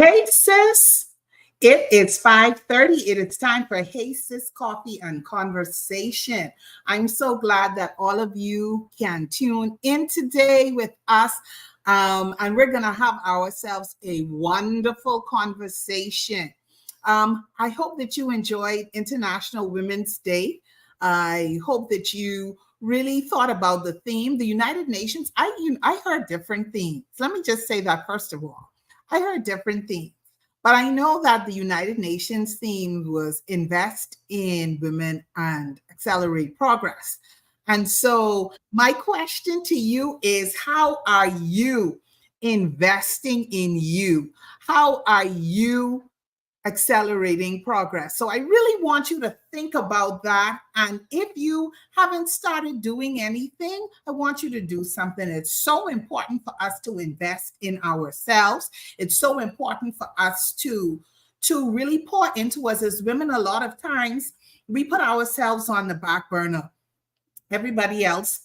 Hey sis, it is 5:30. It is time for Hey Sis Coffee and Conversation. I'm so glad that all of you can tune in today with us. And we're going to have ourselves a wonderful conversation. I hope that you enjoyed International Women's Day. I hope that you really thought about the theme. The United Nations, I heard different themes. Let me just say that first of all. I heard different themes, but I know that the United Nations theme was invest in women and accelerate progress. And so, my question to you is, how are you investing in you? How are you accelerating progress? So I really want you to think about that. And if you haven't started doing anything, I want you to do something. It's so important for us to invest in ourselves. It's so important for us to really pour into us as women. A lot of times we put ourselves on the back burner. Everybody else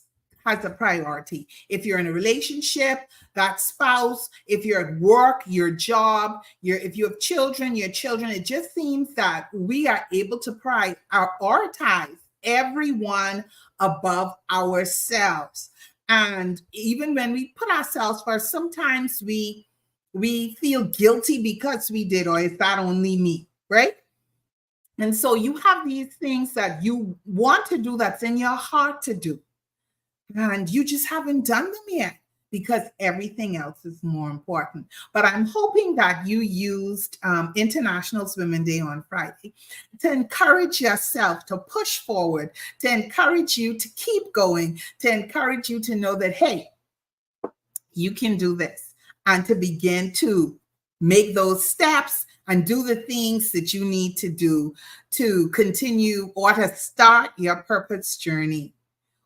has a priority. If you're in a relationship, that spouse, if you're at work, your job, if you have children, your children, it just seems that we are able to prioritize everyone above ourselves. And even when we put ourselves first, sometimes we feel guilty because we did, or is that only me, right? And so you have these things that you want to do that's in your heart to do, and you just haven't done them yet because everything else is more important. But I'm hoping that you used International Women's Day on Friday to encourage yourself to push forward, to encourage you to keep going, to encourage you to know that, hey, you can do this, and to begin to make those steps and do the things that you need to do to continue or to start your purpose journey,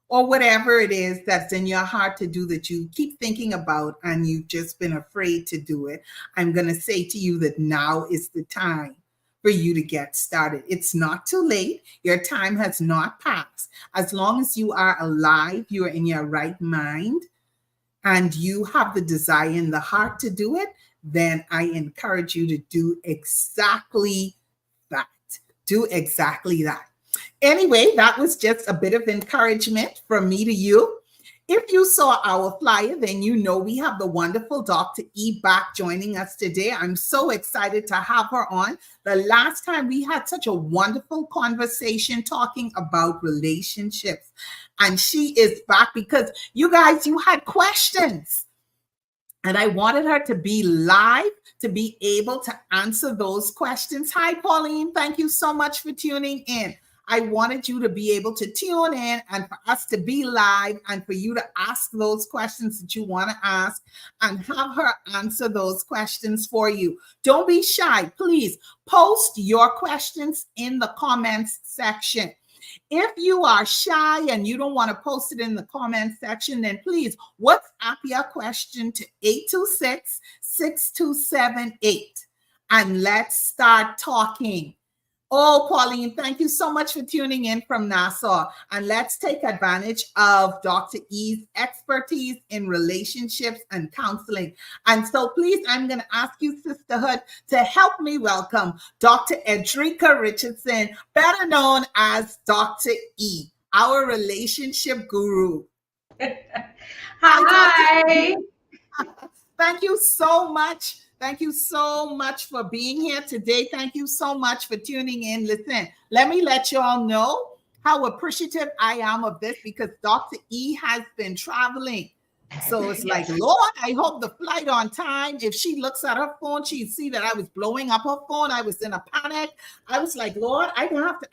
or whatever it is that's in your heart to do that you keep thinking about and you've just been afraid to do it. I'm going to say to you that now is the time for you to get started. It's not too late. Your time has not passed. As long as you are alive, you are in your right mind, and you have the desire in the heart to do it, then I encourage you to do exactly that. Do exactly that. Anyway, that was just a bit of encouragement from me to you. If you saw our flyer, then you know we have the wonderful Dr. E back joining us today. I'm so excited to have her on. The last time we had such a wonderful conversation talking about relationships, and she is back because you guys, you had questions. And I wanted her to be live, to be able to answer those questions. Hi, Pauline. Thank you so much for tuning in. I wanted you to be able to tune in and for us to be live and for you to ask those questions that you want to ask and have her answer those questions for you. Don't be shy. Please post your questions in the comments section. If you are shy and you don't want to post it in the comment section, then please WhatsApp your question to 826-6278 and let's start talking. Oh, Pauline, thank you so much for tuning in from Nassau. And let's take advantage of Dr. E's expertise in relationships and counseling. And so please, I'm going to ask you, Sisterhood, to help me welcome Dr. Edrica Richardson, better known as Dr. E, our relationship guru. Hi. Thank you so much. Thank you so much for being here today. Thank you so much for tuning in. Listen, let me let you all know how appreciative I am of this because Dr. E has been traveling. So it's like, Lord, I hope the flight on time. If she looks at her phone, she'd see that I was blowing up her phone. I was in a panic. I was like, Lord, I don't have to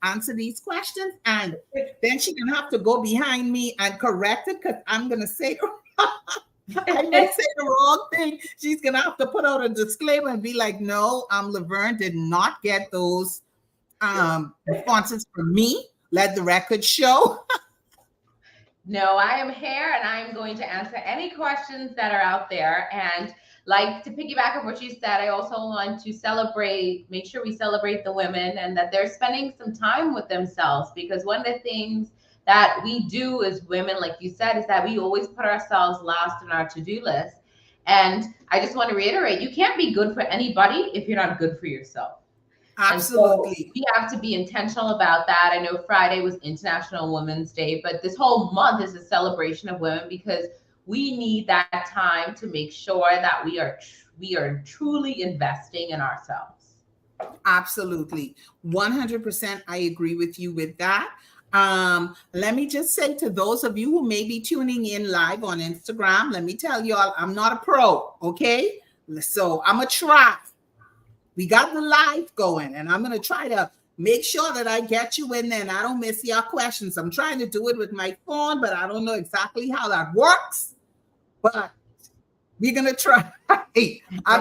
answer these questions. And then she's going to have to go behind me and correct it because I'm going to say, I may say the wrong thing. She's going to have to put out a disclaimer and be like, no, Laverne did not get those responses from me. Let the record show. No, I am here and I'm going to answer any questions that are out there. And like to piggyback on what you said, I also want to make sure we celebrate the women and that they're spending some time with themselves, because one of the things that we do as women, like you said, is that we always put ourselves last on our to-do list. And I just want to reiterate, you can't be good for anybody if you're not good for yourself. And so Absolutely. we have to be intentional about that. I know Friday was International Women's Day, but this whole month is a celebration of women because we need that time to make sure that we are truly investing in ourselves. Absolutely. 100% I agree with you with that. Let me just say to those of you who may be tuning in live on Instagram, let me tell you all, I'm not a pro, okay? So I'm going to try. We got the live going, and I'm going to try to make sure that I get you in there and I don't miss your questions. I'm trying to do it with my phone, but I don't know exactly how that works. But we're going to try. I'm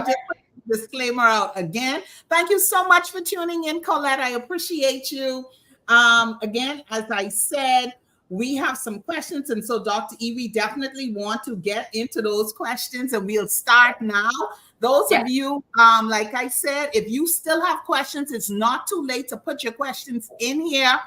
just putting a disclaimer out again. Thank you so much for tuning in, Colette. I appreciate you. Again, as I said, we have some questions. And so, Dr. E, we definitely want to get into those questions, and we'll start now. Those of you, like I said, if you still have questions, it's not too late to put your questions in here.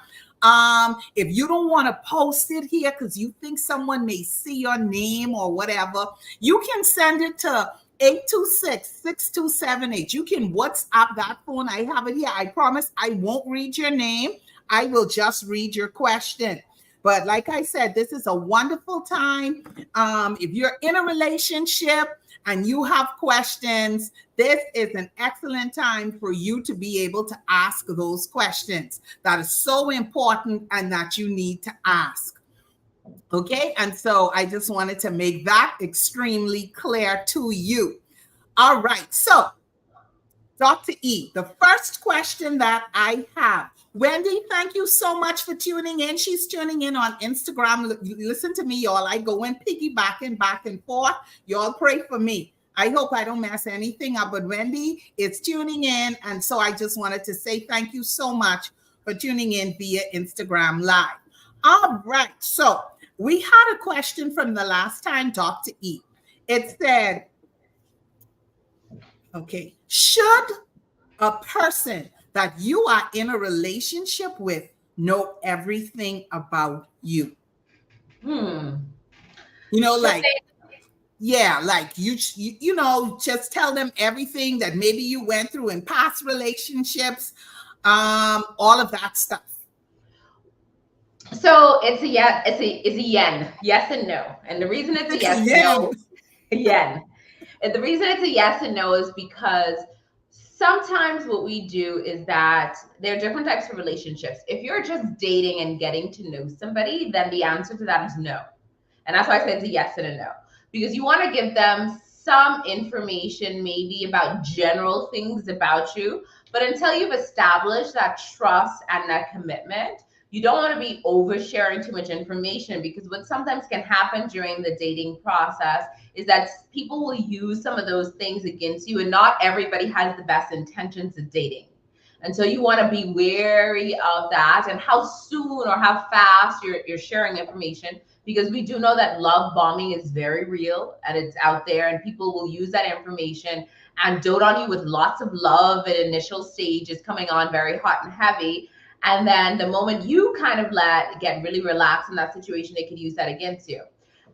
If you don't want to post it here because you think someone may see your name or whatever, you can send it to 826-6278. You can WhatsApp that phone. I have it here. I promise I won't read your name. I will just read your question. But like I said, this is a wonderful time. If you're in a relationship and you have questions, this is an excellent time for you to be able to ask those questions that is so important and that you need to ask. Okay, and so I just wanted to make that extremely clear to you. All right, so Dr. E, the first question that I have, Wendy, thank you so much for tuning in. She's tuning in on Instagram. Listen to me, y'all. I go in piggybacking back and forth. Y'all pray for me. I hope I don't mess anything up, but Wendy is tuning in. And so I just wanted to say thank you so much for tuning in via Instagram Live. All right. So we had a question from the last time, Dr. E. It said, okay, should a person that you are in a relationship with know everything about you? You know, like, yeah, like you know, just tell them everything that maybe you went through in past relationships, all of that stuff. So it's a yen. Yes and no. And the reason it's a yes and no, yen. And the reason it's a yes and no is because sometimes what we do is that there are different types of relationships. If you're just dating and getting to know somebody, then the answer to that is no. And that's why I said it's a yes and a no. Because you want to give them some information maybe about general things about you. But until you've established that trust and that commitment, you don't want to be oversharing too much information, because what sometimes can happen during the dating process is that people will use some of those things against you, and not everybody has the best intentions of dating. And so you want to be wary of that and how soon or how fast you're sharing information, because we do know that love bombing is very real and it's out there, and people will use that information and dote on you with lots of love at initial stages, coming on very hot and heavy. And then the moment you kind of get really relaxed in that situation, they could use that against you.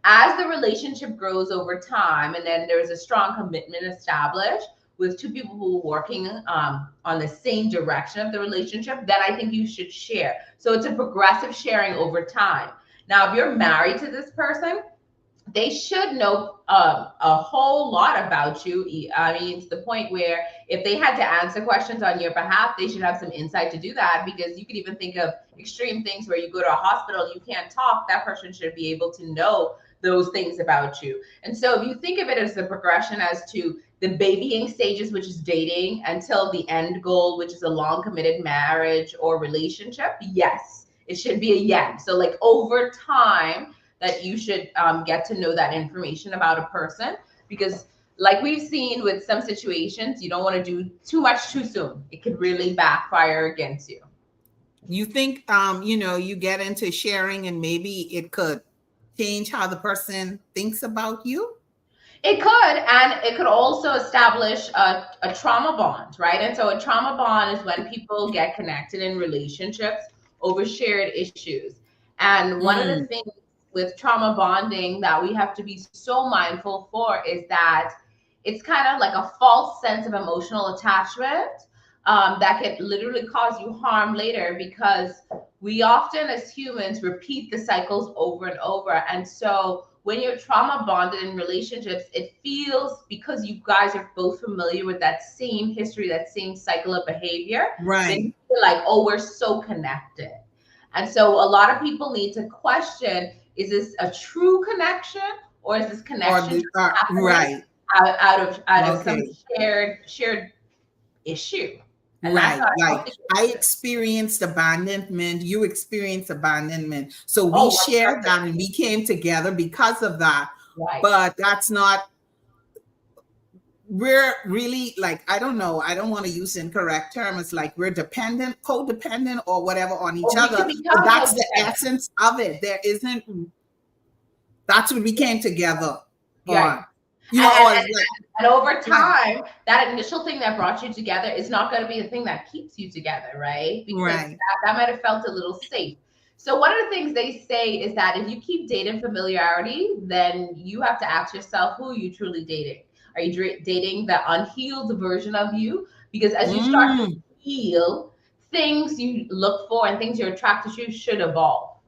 As the relationship grows over time, and then there's a strong commitment established with two people who are working on the same direction of the relationship, then I think you should share. So it's a progressive sharing over time. Now, if you're married to this person, they should know a whole lot about you. I mean, it's the point where if they had to answer questions on your behalf, they should have some insight to do that, because you could even think of extreme things where you go to a hospital, you can't talk, that person should be able to know those things about you. And so if you think of it as the progression as to the babying stages, which is dating, until the end goal, which is a long committed marriage or relationship, yes, it should be a yes. So like over time, that you should get to know that information about a person, because like we've seen with some situations, you don't want to do too much too soon. It could really backfire against you. You think, you know, you get into sharing and maybe it could change how the person thinks about you? It could, and it could also establish a trauma bond, right? And so a trauma bond is when people get connected in relationships over shared issues. And one of the things with trauma bonding that we have to be so mindful for is that it's kind of like a false sense of emotional attachment that can literally cause you harm later, because we often as humans repeat the cycles over and over. And so when you're trauma bonded in relationships, it feels, because you guys are both familiar with that same history, that same cycle of behavior, then you feel like, oh, we're so connected. And so a lot of people need to question, is this a true connection, or is this connection happening out of some shared issue? And right. I experienced abandonment. You experienced abandonment. So we shared that and we came together because of that. Right. But that's not, we're really like, I don't know, I don't want to use incorrect terms. It's like we're dependent, codependent, or whatever on each other. But that's the essence of it. There isn't, that's what we came together on. You know, and over time, that initial thing that brought you together is not going to be the thing that keeps you together, right? Because that might have felt a little safe. So one of the things they say is that if you keep dating familiarity, then you have to ask yourself, who are you truly dating? Are you dating the unhealed version of you? Because as you start to heal, things you look for and things you're attracted to should evolve.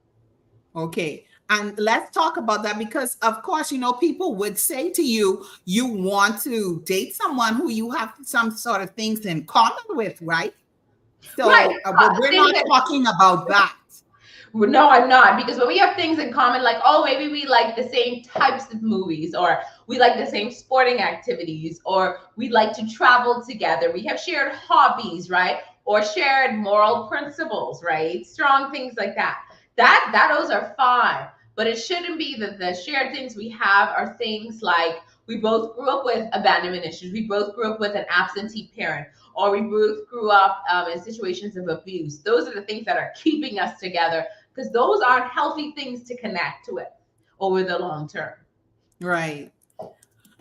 Okay. And let's talk about that, because of course, you know, people would say to you, you want to date someone who you have some sort of things in common with, right? So but we're not talking about that. No, I'm not. Because when we have things in common, like, oh, maybe we like the same types of movies, or we like the same sporting activities, or we like to travel together. We have shared hobbies, right? Or shared moral principles, right? Strong things like that. Those are fine. But it shouldn't be that the shared things we have are things like, we both grew up with abandonment issues. We both grew up with an absentee parent, or we both grew up in situations of abuse. Those are the things that are keeping us together, because those aren't healthy things to connect with over the long term. Right.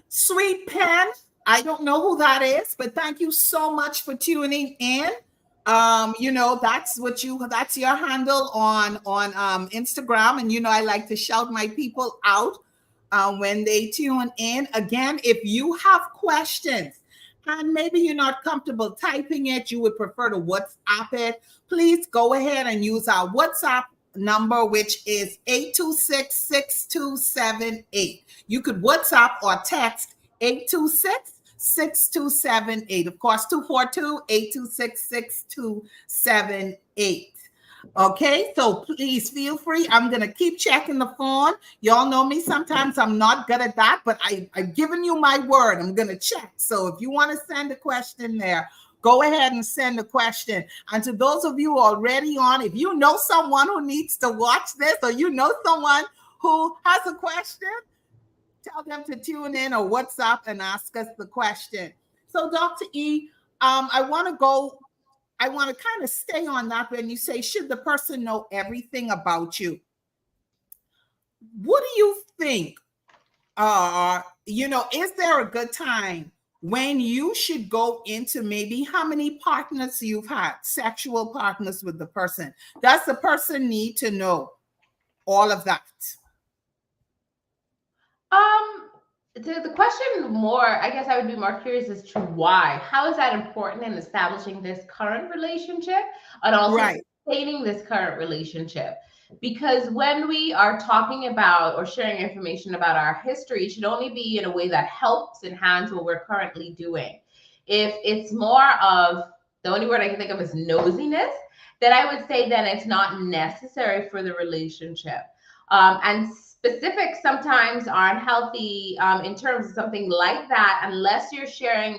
Sweet Pen, I don't know who that is, but thank you so much for tuning in. You know, that's your handle on Instagram. And, you know, I like to shout my people out when they tune in. Again, if you have questions and maybe you're not comfortable typing it, you would prefer to WhatsApp it, please go ahead and use our WhatsApp number, which is 826-6278. You could WhatsApp or text 826-6278. Of course, 242-826-6278. Okay, so please feel free. I'm going to keep checking the phone. Y'all know me. Sometimes I'm not good at that, but I've given you my word. I'm going to check. So if you want to send a question there, go ahead and send a question. And to those of you already on, if you know someone who needs to watch this, or you know someone who has a question, tell them to tune in or WhatsApp and ask us the question. So Dr. E, I want to kind of stay on that when you say, should the person know everything about you? What do you think? You know, is there a good time when you should go into maybe how many partners you've had, sexual partners with the person? Does the person need to know all of that? The question more, I guess I would be more curious as to why. How is that important in establishing this current relationship and also sustaining this current relationship? Because when we are talking about or sharing information about our history, it should only be in a way that helps enhance what we're currently doing. If it's more of, the only word I can think of is nosiness, then I would say then it's not necessary for the relationship. And specifics sometimes aren't healthy in terms of something like that, unless you're sharing,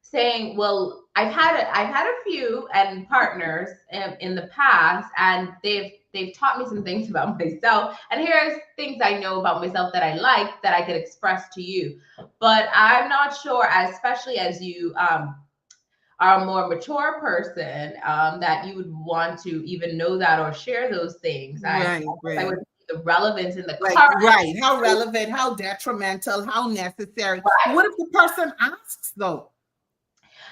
saying, well, I've had a few and partners in the past, and they've taught me some things about myself, and here's things I know about myself that I like that I could express to you. But I'm not sure, especially as you are a more mature person, that you would want to even know that or share those things. I would the relevance in the current. How relevant, how detrimental, how necessary. What if the person asks though?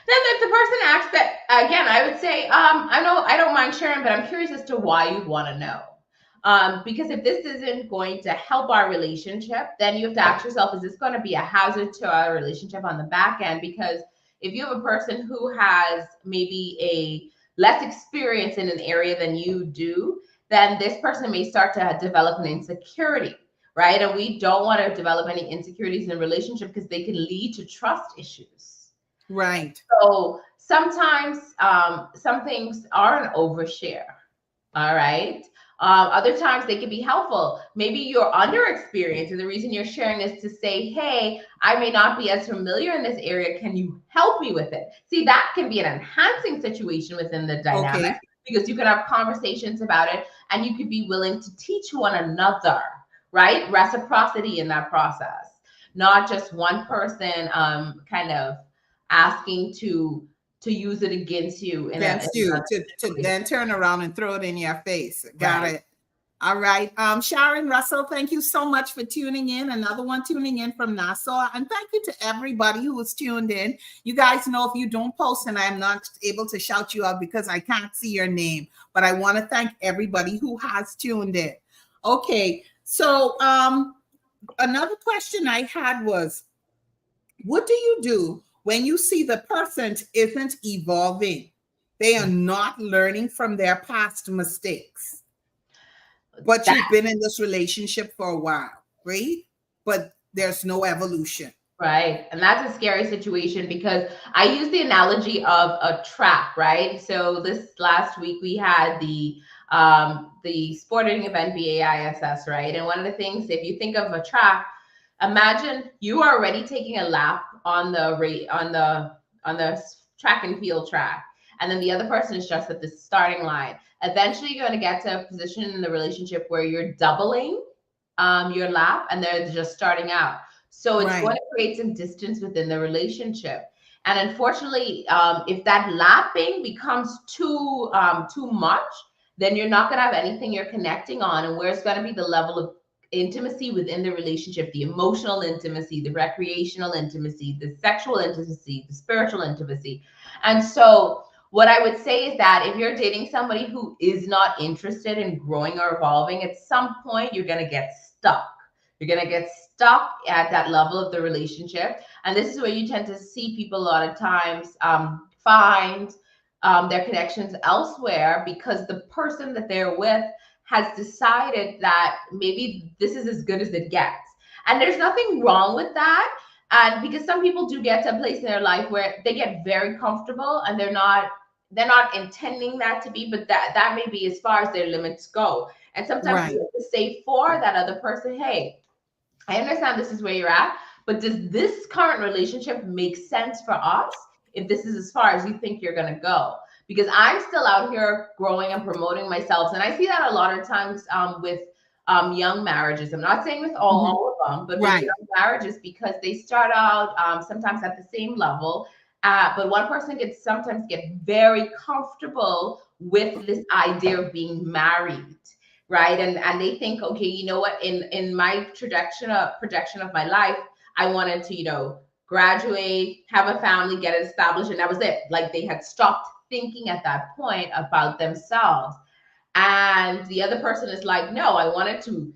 Then if the person asks that, again, I would say, I don't mind sharing, but I'm curious as to why you want to know. Because if this isn't going to help our relationship, then you have to ask yourself, is this going to be a hazard to our relationship on the back end? Because if you have a person who has maybe a less experience in an area than you do, then this person may start to develop an insecurity, right? And we don't want to develop any insecurities in a relationship because they can lead to trust issues. Right. So sometimes some things are an overshare. All right. Other times they can be helpful. Maybe you're under experienced, and the reason you're sharing is to say, hey, I may not be as familiar in this area. Can you help me with it? See, that can be an enhancing situation within the dynamic, Okay. because you can have conversations about it and you could be willing to teach one another, right? Reciprocity in that process, not just one person kind of asking to use it against you in Against you another to situation. then turn around and throw it in your face. Got Right. it. All right. Sharon Russell, thank you so much for tuning in. Another one tuning in from Nassau. And thank you to everybody who was tuned in. You guys know if you don't post and I'm not able to shout you out because I can't see your name, but I want to thank everybody who has tuned in. Okay. So another question I had was, what do you do when you see the person isn't evolving? They are not learning from their past mistakes. But you've been in this relationship for a while, right? But there's no evolution. Right. And that's a scary situation, because I use the analogy of a track, right? So this last week we had the sporting event BAISS, right? And one of the things, if you think of a track, imagine you are already taking a lap on the track and field track, and then the other person is just at the starting line. Eventually you're going to get to a position in the relationship where you're doubling your lap and they're just starting out. So it's going to create some distance within the relationship. And unfortunately, if that lapping becomes too much, then you're not going to have anything you're connecting on. And where's going to be the level of intimacy within the relationship, the emotional intimacy, the recreational intimacy, the sexual intimacy, the spiritual intimacy. And so what I would say is that if you're dating somebody who is not interested in growing or evolving, at some point you're going to get stuck. You're going to get stuck at that level of the relationship. And this is where you tend to see people a lot of times find their connections elsewhere, because the person that they're with has decided that maybe this is as good as it gets. And there's nothing wrong with that. And because some people do get to a place in their life where they get very comfortable and they're not intending that to be, but that may be as far as their limits go. And sometimes you have to say for that other person, hey, I understand this is where you're at, but does this current relationship make sense for us if this is as far as you think you're going to go? Because I'm still out here growing and promoting myself. And I see that a lot of times with young marriages. I'm not saying with all of them, but with young marriages, because they start out sometimes at the same level. But one person can sometimes get very comfortable with this idea of being married, right? And they think, okay, you know what, in my projection of my life, I wanted to, graduate, have a family, get it established, and that was it. Like, they had stopped thinking at that point about themselves. And the other person is like, no, I wanted to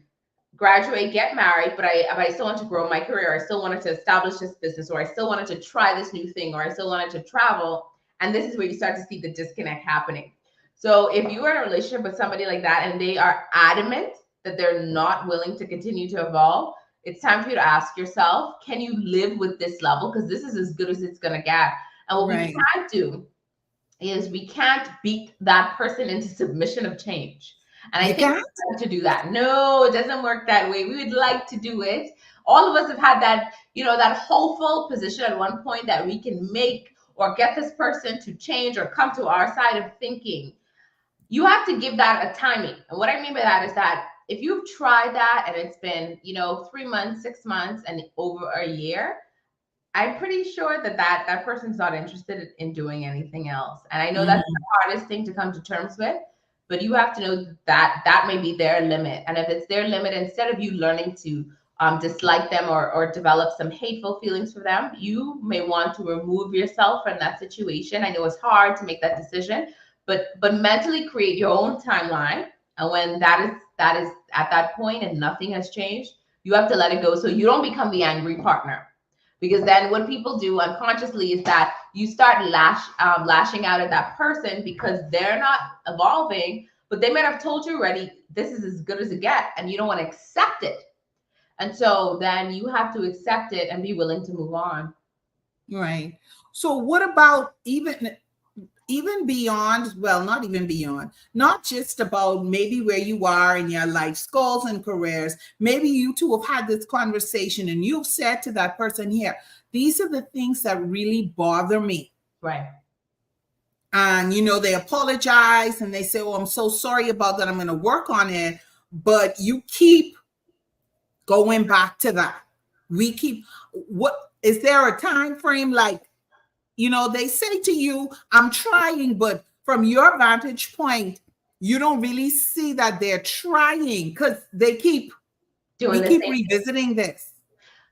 graduate, get married, but I still want to grow my career. I still wanted to establish this business, or I still wanted to try this new thing, or I still wanted to travel. And this is where you start to see the disconnect happening. So if you are in a relationship with somebody like that and they are adamant that they're not willing to continue to evolve, it's time for you to ask yourself, can you live with this level? Because this is as good as it's going to get. And what we can't do is we can't beat that person into submission of change. And I think we like to do that. No, it doesn't work that way. We would like to do it. All of us have had that, that hopeful position at one point that we can make or get this person to change or come to our side of thinking. You have to give that a timing. And what I mean by that is that if you've tried that and it's been, 3 months, 6 months, and over a year, I'm pretty sure that person's not interested in doing anything else. And I know that's the hardest thing to come to terms with, but you have to know that that may be their limit. And if it's their limit, instead of you learning to dislike them or develop some hateful feelings for them, you may want to remove yourself from that situation. I know it's hard to make that decision, but mentally create your own timeline And when that is at that point and nothing has changed, you have to let it go so you don't become the angry partner. Because then what people do unconsciously is that you start lashing out at that person because they're not evolving, but they might have told you already, this is as good as it gets, and you don't want to accept it. And so then you have to accept it and be willing to move on. Right. So what about even beyond, well, not even beyond, not just about maybe where you are in your life goals and careers. Maybe you two have had this conversation and you've said to that person here, these are the things that really bother me. Right. And, you know, they apologize and they say, oh, I'm so sorry about that. I'm going to work on it. But you keep going back to that. We keep, what is there a time frame? Like, you know, they say to you, I'm trying, but from your vantage point, you don't really see that they're trying because we keep revisiting this.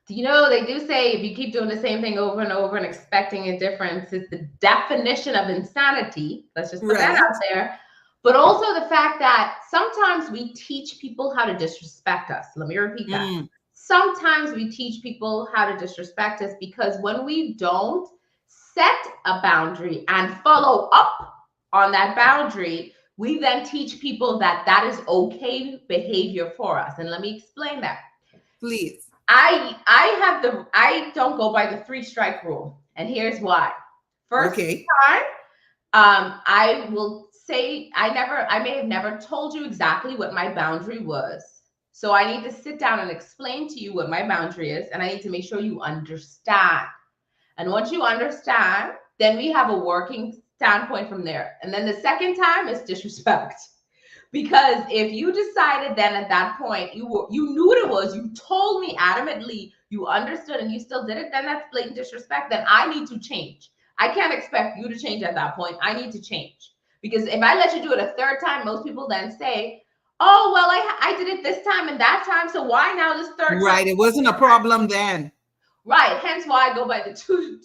You know, they do say if you keep doing the same thing over and over and expecting a difference, it's the definition of insanity. Let's just put that out there. But also the fact that sometimes we teach people how to disrespect us. Let me repeat that. Sometimes we teach people how to disrespect us because when we don't set a boundary and follow up on that boundary, we then teach people that that is okay behavior for us. And let me explain that. Please. I don't go by the 3-strike rule, and here's why. First time, I will say I may have never told you exactly what my boundary was. So I need to sit down and explain to you what my boundary is, and I need to make sure you understand. And once you understand, then we have a working standpoint from there. And then the second time is disrespect. Because if you decided then at that point, you knew what it was, you told me adamantly, you understood and you still did it, then that's blatant disrespect. Then I need to change. I can't expect you to change at that point. I need to change. Because if I let you do it a third time, most people then say, oh, well, I did it this time and that time, so why now this third time? Right, it wasn't a problem then. Right, hence why I go by the two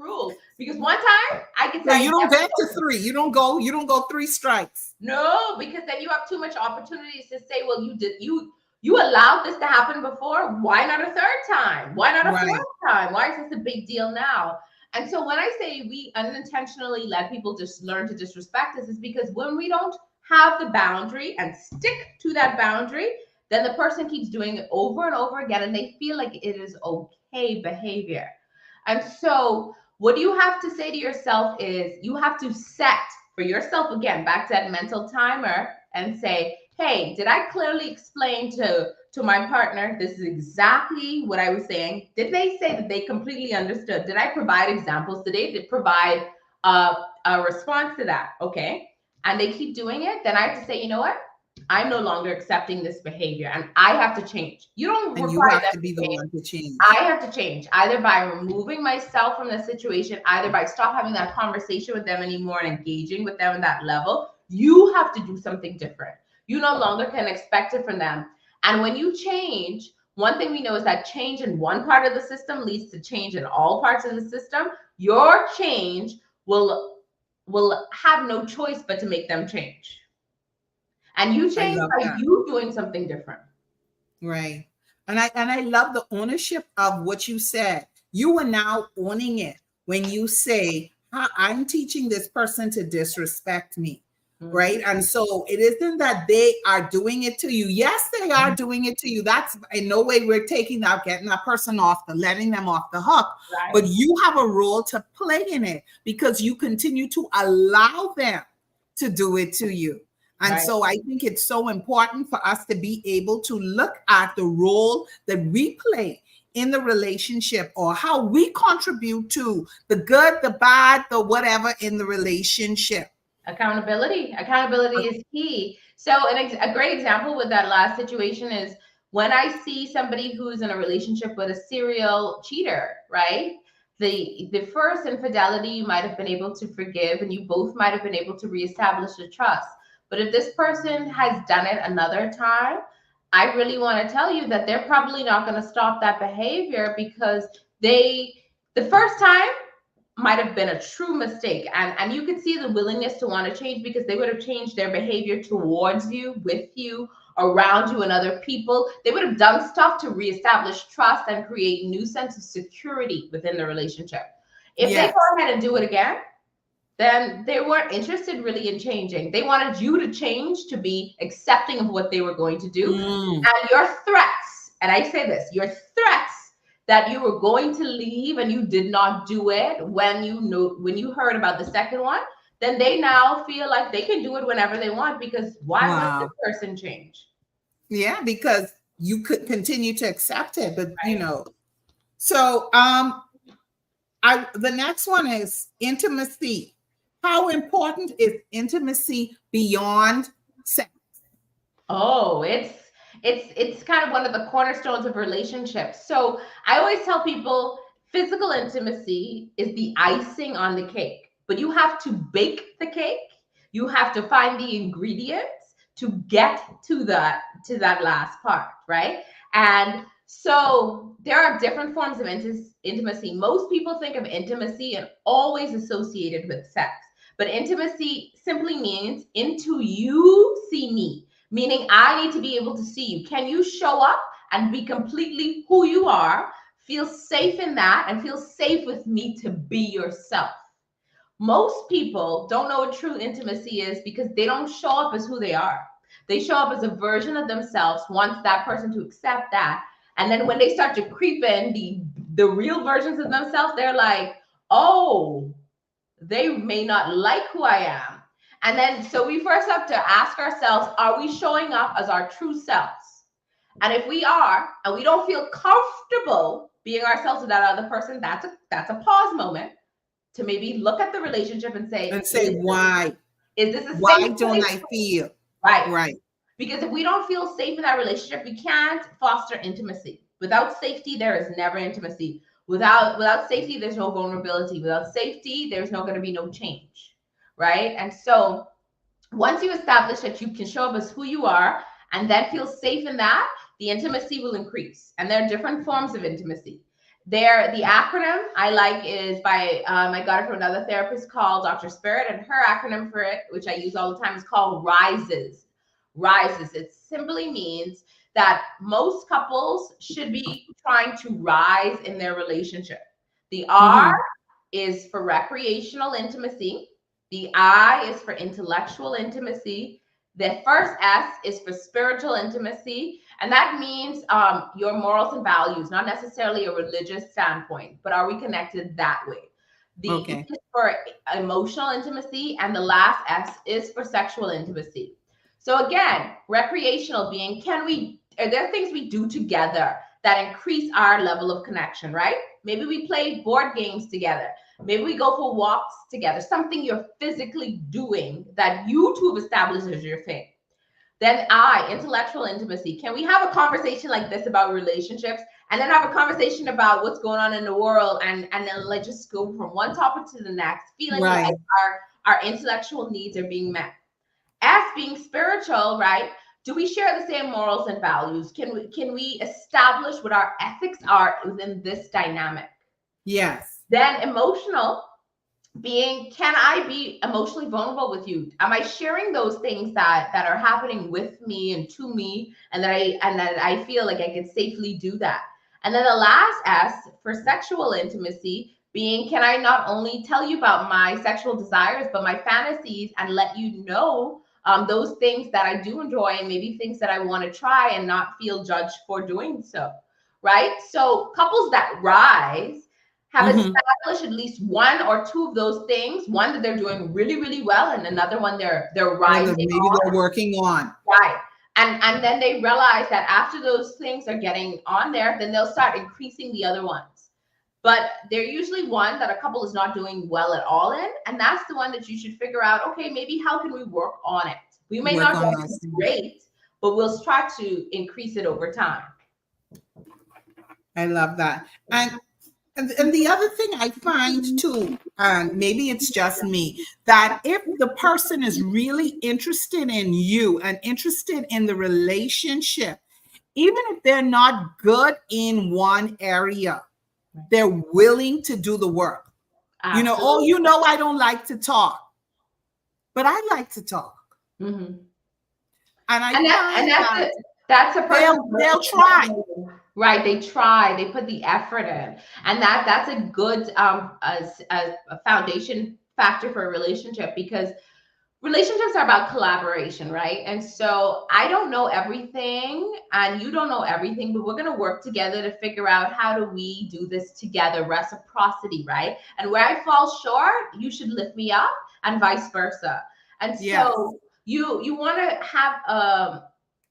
rule. Because one time I can say you don't get to 3. You don't go 3 strikes. No, because then you have too much opportunities to say, well, you allowed this to happen before. Why not a third time? Why not a fourth time? Why is this a big deal now? And so when I say we unintentionally let people just learn to disrespect us, is because when we don't have the boundary and stick to that boundary, then the person keeps doing it over and over again, and they feel like it is okay behavior. And so what you have to say to yourself is you have to set for yourself, again, back to that mental timer, and say, hey, did I clearly explain to my partner, this is exactly what I was saying? Did they say that they completely understood? Did I provide examples? Did they provide a response to that? Okay. And they keep doing it. Then I have to say, you know what? I'm no longer accepting this behavior and I have to change. You don't and you have to be the one to change. I have to change either by removing myself from the situation, either by stop having that conversation with them anymore and engaging with them at that level. You have to do something different. You no longer can expect it from them. And when you change, one thing we know is that change in one part of the system leads to change in all parts of the system. Your change will have no choice but to make them change. And you change by you doing something different. Right. And I love the ownership of what you said. You are now owning it when you say, I'm teaching this person to disrespect me. Right. And so it isn't that they are doing it to you. Yes, they are doing it to you. That's in no way we're taking out, getting that person off, letting them off the hook. Right. But you have a role to play in it because you continue to allow them to do it to you. And so I think it's so important for us to be able to look at the role that we play in the relationship or how we contribute to the good, the bad, the whatever in the relationship. Accountability is key. So a great example with that last situation is when I see somebody who's in a relationship with a serial cheater, right? The first infidelity you might have been able to forgive and you both might have been able to reestablish the trust. But if this person has done it another time, I really want to tell you that they're probably not going to stop that behavior because the first time might have been a true mistake. And you could see the willingness to want to change because they would have changed their behavior towards you, with you, around you, and other people. They would have done stuff to reestablish trust and create new sense of security within the relationship. If they Yes. go ahead and do it again, then they weren't interested really in changing. They wanted you to change, to be accepting of what they were going to do. And your threats, and I say this, your threats that you were going to leave and you did not do it when you heard about the second one, then they now feel like they can do it whenever they want, because why would this person change? Yeah, because you could continue to accept it, but So the next one is intimacy. How important is intimacy beyond sex? Oh, it's kind of one of the cornerstones of relationships. So I always tell people physical intimacy is the icing on the cake, but you have to bake the cake. You have to find the ingredients to get to that last part, right? And so there are different forms of intimacy. Most people think of intimacy and always associated with sex. But intimacy simply means into you see me, meaning I need to be able to see you. Can you show up and be completely who you are, feel safe in that, and feel safe with me to be yourself? Most people don't know what true intimacy is because they don't show up as who they are. They show up as a version of themselves, wants that person to accept that. And then when they start to creep in the real versions of themselves, they're like, oh, they may not like who I am. And then, so we first have to ask ourselves, are we showing up as our true selves? And if we are, and we don't feel comfortable being ourselves with that other person, that's a pause moment to maybe look at the relationship and say, why? Is this a safe Why don't place? I feel? Right. Because if we don't feel safe in that relationship, we can't foster intimacy. Without safety, there is never intimacy. Without safety, there's no vulnerability. Without safety, there's going to be no change, right? And so once you establish that you can show up as who you are and then feel safe in that, the intimacy will increase. And there are different forms of intimacy. The acronym I like is by, I got it from another therapist called Dr. Spirit, and her acronym for it, which I use all the time, is called RISES. RISES. It simply means that most couples should be trying to rise in their relationship. The R is for recreational intimacy. The I is for intellectual intimacy. The first S is for spiritual intimacy. And that means your morals and values, not necessarily a religious standpoint, but are we connected that way? The E is for emotional intimacy, and the last S is for sexual intimacy. So again, recreational being, are there things we do together that increase our level of connection, right? Maybe we play board games together. Maybe we go for walks together, something you're physically doing that you two have established as your thing. Then intellectual intimacy. Can we have a conversation like this about relationships and then have a conversation about what's going on in the world and then let's just go from one topic to the next, feeling like our intellectual needs are being met. As being spiritual, right? Do we share the same morals and values? Can we establish what our ethics are within this dynamic? Yes. Then emotional being, can I be emotionally vulnerable with you? Am I sharing those things that are happening with me and to me, and that I feel like I can safely do that? And then the last S for sexual intimacy being, can I not only tell you about my sexual desires, but my fantasies, and let you know those things that I do enjoy and maybe things that I want to try and not feel judged for doing so, right? So couples that rise have established at least one or two of those things, one that they're doing really, really well, and another one they're rising they're working on. Right. And then they realize that after those things are getting on there, then they'll start increasing the other ones. But they're usually one that a couple is not doing well at all in. And that's the one that you should figure out, okay, maybe how can we work on it? We may not do great, but we'll try to increase it over time. I love that. And the other thing I find too, and maybe it's just me, that if the person is really interested in you and interested in the relationship, even if they're not good in one area, they're willing to do the work. Absolutely. I don't like to talk, but I like to talk. Mm-hmm. And I And find that that's a person they'll try. right. They try, they put the effort in, and that's a good a foundation factor for a relationship, because relationships are about collaboration, right? And so I don't know everything and you don't know everything, but we're going to work together to figure out how do we do this together, reciprocity, right? And where I fall short, you should lift me up, and vice versa. And Yes. so you want to have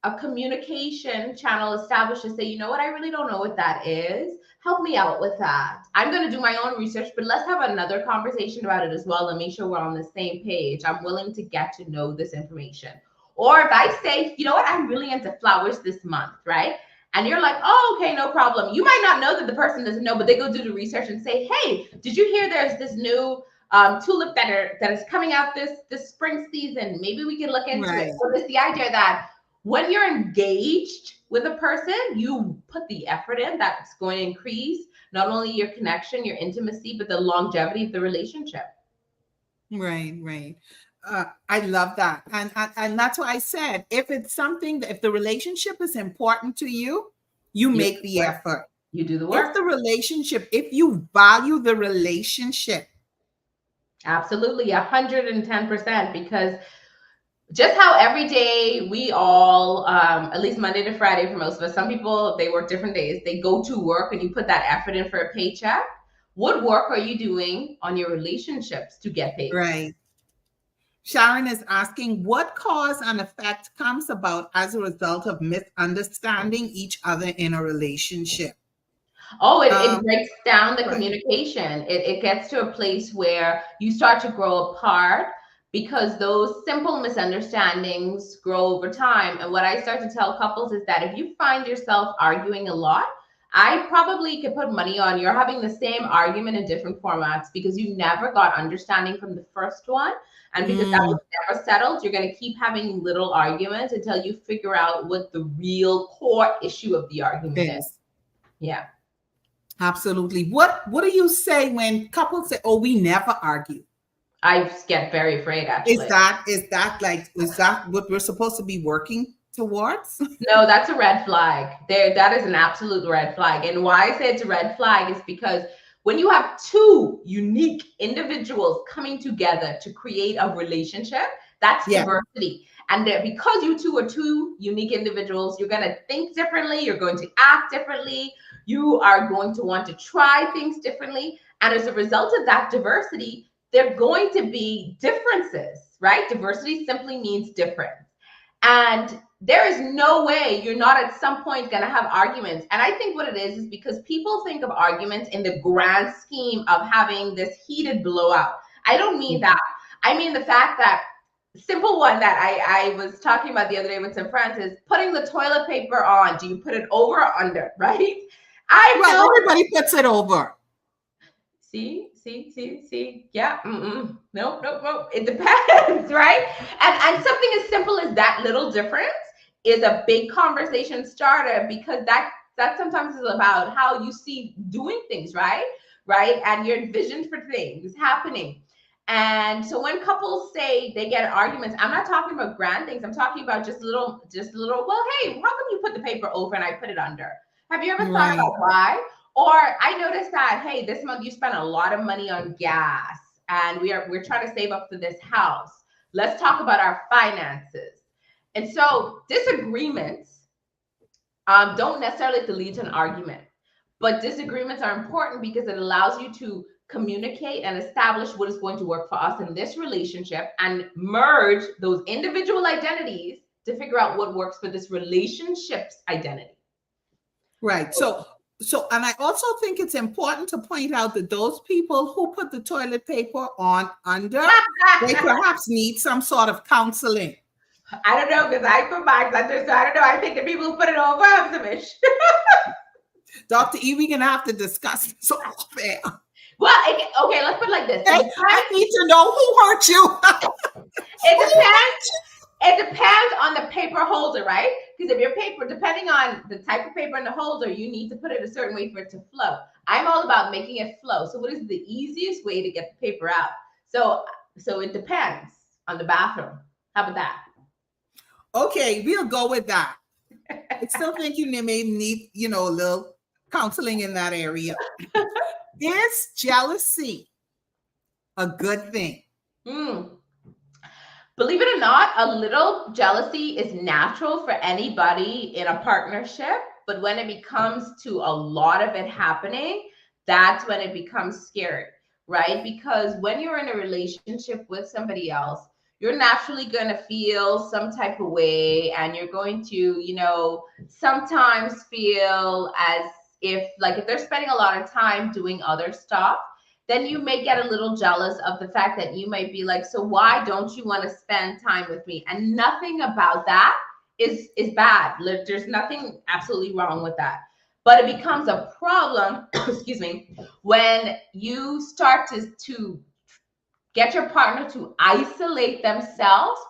a communication channel established to say, you know what, I really don't know what that is. Help me out with that. I'm going to do my own research, but let's have another conversation about it as well and make sure we're on the same page. I'm willing to get to know this information. Or if I say, you know what, I'm really into flowers this month, right? And you're like, oh, okay, no problem. You might not know that the person doesn't know, but they go do the research and say, hey, did you hear there's this new tulip that is coming out this spring season? Maybe we can look into it. So it's the idea that when you're engaged with a person, you put the effort in that's going to increase not only your connection, your intimacy, but the longevity of the relationship. Right. I love that. And that's why I said, if it's something that if the relationship is important to you, you make the effort. You do the work. If you value the relationship. Absolutely, 110%, because just how every day we all, at least Monday to Friday for most of us, some people, they work different days. They go to work and you put that effort in for a paycheck. What work are you doing on your relationships to get paid? Right. Sharon is asking, what cause and effect comes about as a result of misunderstanding each other in a relationship? Oh, it breaks down the communication. It gets to a place where you start to grow apart, because those simple misunderstandings grow over time. And what I start to tell couples is that if you find yourself arguing a lot, I probably could put money on you're having the same argument in different formats, because you never got understanding from the first one. And because that was never settled, you're going to keep having little arguments until you figure out what the real core issue of the argument is. Yeah. Absolutely. What do you say when couples say, oh, we never argue? I get very afraid, actually. Is that what we're supposed to be working towards? No, that's a red flag. That is an absolute red flag. And why I say it's a red flag is because when you have two unique individuals coming together to create a relationship, that's diversity. And because you two are two unique individuals, you're going to think differently. You're going to act differently. You are going to want to try things differently. And as a result of that diversity, there are going to be differences, right? Diversity simply means difference. And there is no way you're not at some point going to have arguments. And I think what it is because people think of arguments in the grand scheme of having this heated blowout. I don't mean that. I mean the fact that simple one that I was talking about the other day with some friends is putting the toilet paper on. Do you put it over or under, right? Everybody puts it over. See. Yeah. Nope. It depends, right? And something as simple as that little difference is a big conversation starter, because that sometimes is about how you see doing things, right? And your vision for things happening. And so when couples say they get arguments, I'm not talking about grand things. I'm talking about just little, well, hey, how come you put the paper over and I put it under? Have you ever thought about why? Or I noticed that, hey, this month you spent a lot of money on gas and we're trying to save up for this house. Let's talk about our finances. And so disagreements don't necessarily have to lead to an argument, but disagreements are important because it allows you to communicate and establish what is going to work for us in this relationship and merge those individual identities to figure out what works for this relationship's identity. Right. So, and I also think it's important to point out that those people who put the toilet paper on under, they perhaps need some sort of counseling. I don't know, because I put mine under, so I don't know. I think the people who put it over have some issue. Dr. E, we're going to have to discuss this off air. Well, okay, let's put it like this. Hey, I need to know who hurt you. It depends on the paper holder, right? Because if your paper, depending on the type of paper in the holder, you need to put it a certain way for it to flow. I'm all about making it flow. So what is the easiest way to get the paper out? So it depends on the bathroom. How about that? Okay, we'll go with that. I still think you may need, a little counseling in that area. Is jealousy a good thing? Believe it or not, a little jealousy is natural for anybody in a partnership. But when it becomes to a lot of it happening, that's when it becomes scary, right? Because when you're in a relationship with somebody else, you're naturally going to feel some type of way, and you're going to, sometimes feel as if, like, if they're spending a lot of time doing other stuff, then you may get a little jealous of the fact that you might be like, so why don't you want to spend time with me? And nothing about that is bad. There's nothing absolutely wrong with that. But it becomes a problem, excuse me, when you start to get your partner to isolate themselves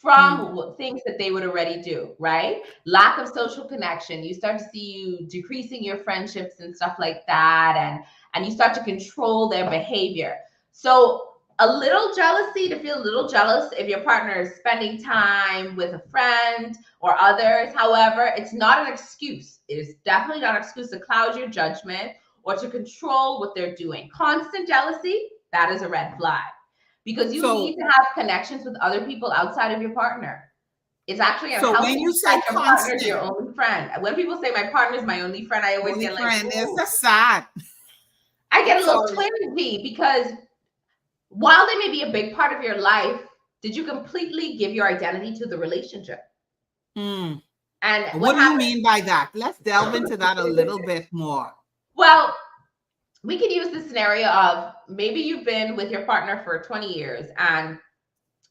from things that they would already do, right? Lack of social connection. You start to see you decreasing your friendships and stuff like that, and you start to control their behavior. So a little jealousy, to feel a little jealous if your partner is spending time with a friend or others. However, it's not an excuse. It is definitely not an excuse to cloud your judgment or to control what they're doing. Constant jealousy, that is a red flag. Because you need to have connections with other people outside of your partner. It's actually unhealthy. So when you say your partner is your only friend. When people say my partner is my only friend, I always get like, it's a sad. I get a little twingy, because while they may be a big part of your life, did you completely give your identity to the relationship? And what do you mean by that? Let's delve into that a little bit more. Well, we could use the scenario of maybe you've been with your partner for 20 years and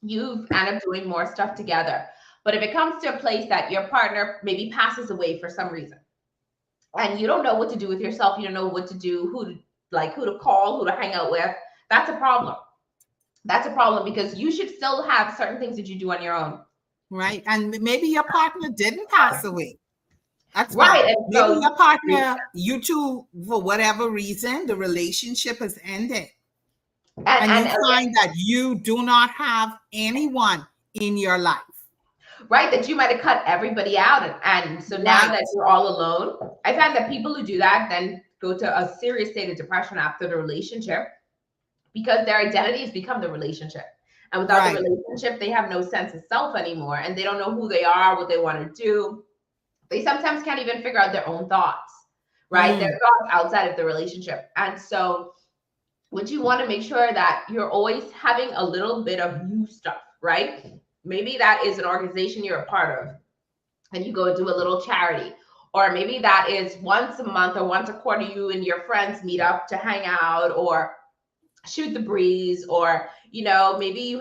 you've ended up doing more stuff together. But if it comes to a place that your partner maybe passes away for some reason, and you don't know what to do with yourself, you don't know what to do, who to call, who to hang out with, that's a problem. That's a problem, because you should still have certain things that you do on your own. Right. And maybe your partner didn't pass away. That's right. Fine. Maybe your partner, you two, for whatever reason, the relationship has ended. And you find that you do not have anyone in your life. Right, that you might have cut everybody out. And so now that you're all alone, I find that people who do that then go to a serious state of depression after the relationship, because their identity has become the relationship. And without the relationship, they have no sense of self anymore. And they don't know who they are, what they want to do. They sometimes can't even figure out their own thoughts, right? Their thoughts outside of the relationship. And so what you want to make sure that you're always having a little bit of new stuff, right? Maybe that is an organization you're a part of and you go do a little charity. Or maybe that is once a month or once a quarter, you and your friends meet up to hang out or shoot the breeze. Or, maybe you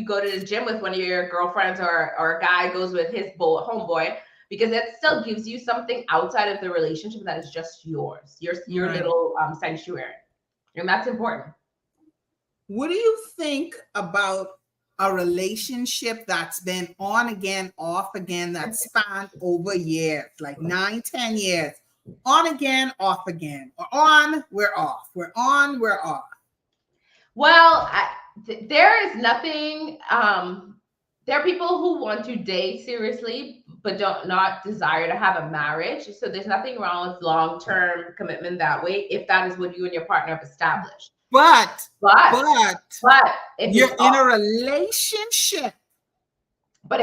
go to the gym with one of your girlfriends, or a guy goes with his homeboy, because it still gives you something outside of the relationship that is just yours, your little sanctuary. And that's important. What do you think about a relationship that's been on again, off again, that spanned over years, like 9-10 years, on again, off again, or on, we're off, we're on, we're off? Well, there is nothing. There are people who want to date seriously, but not desire to have a marriage. So there's nothing wrong with long-term commitment that way, if that is what you and your partner have established. But if you're in a relationship, but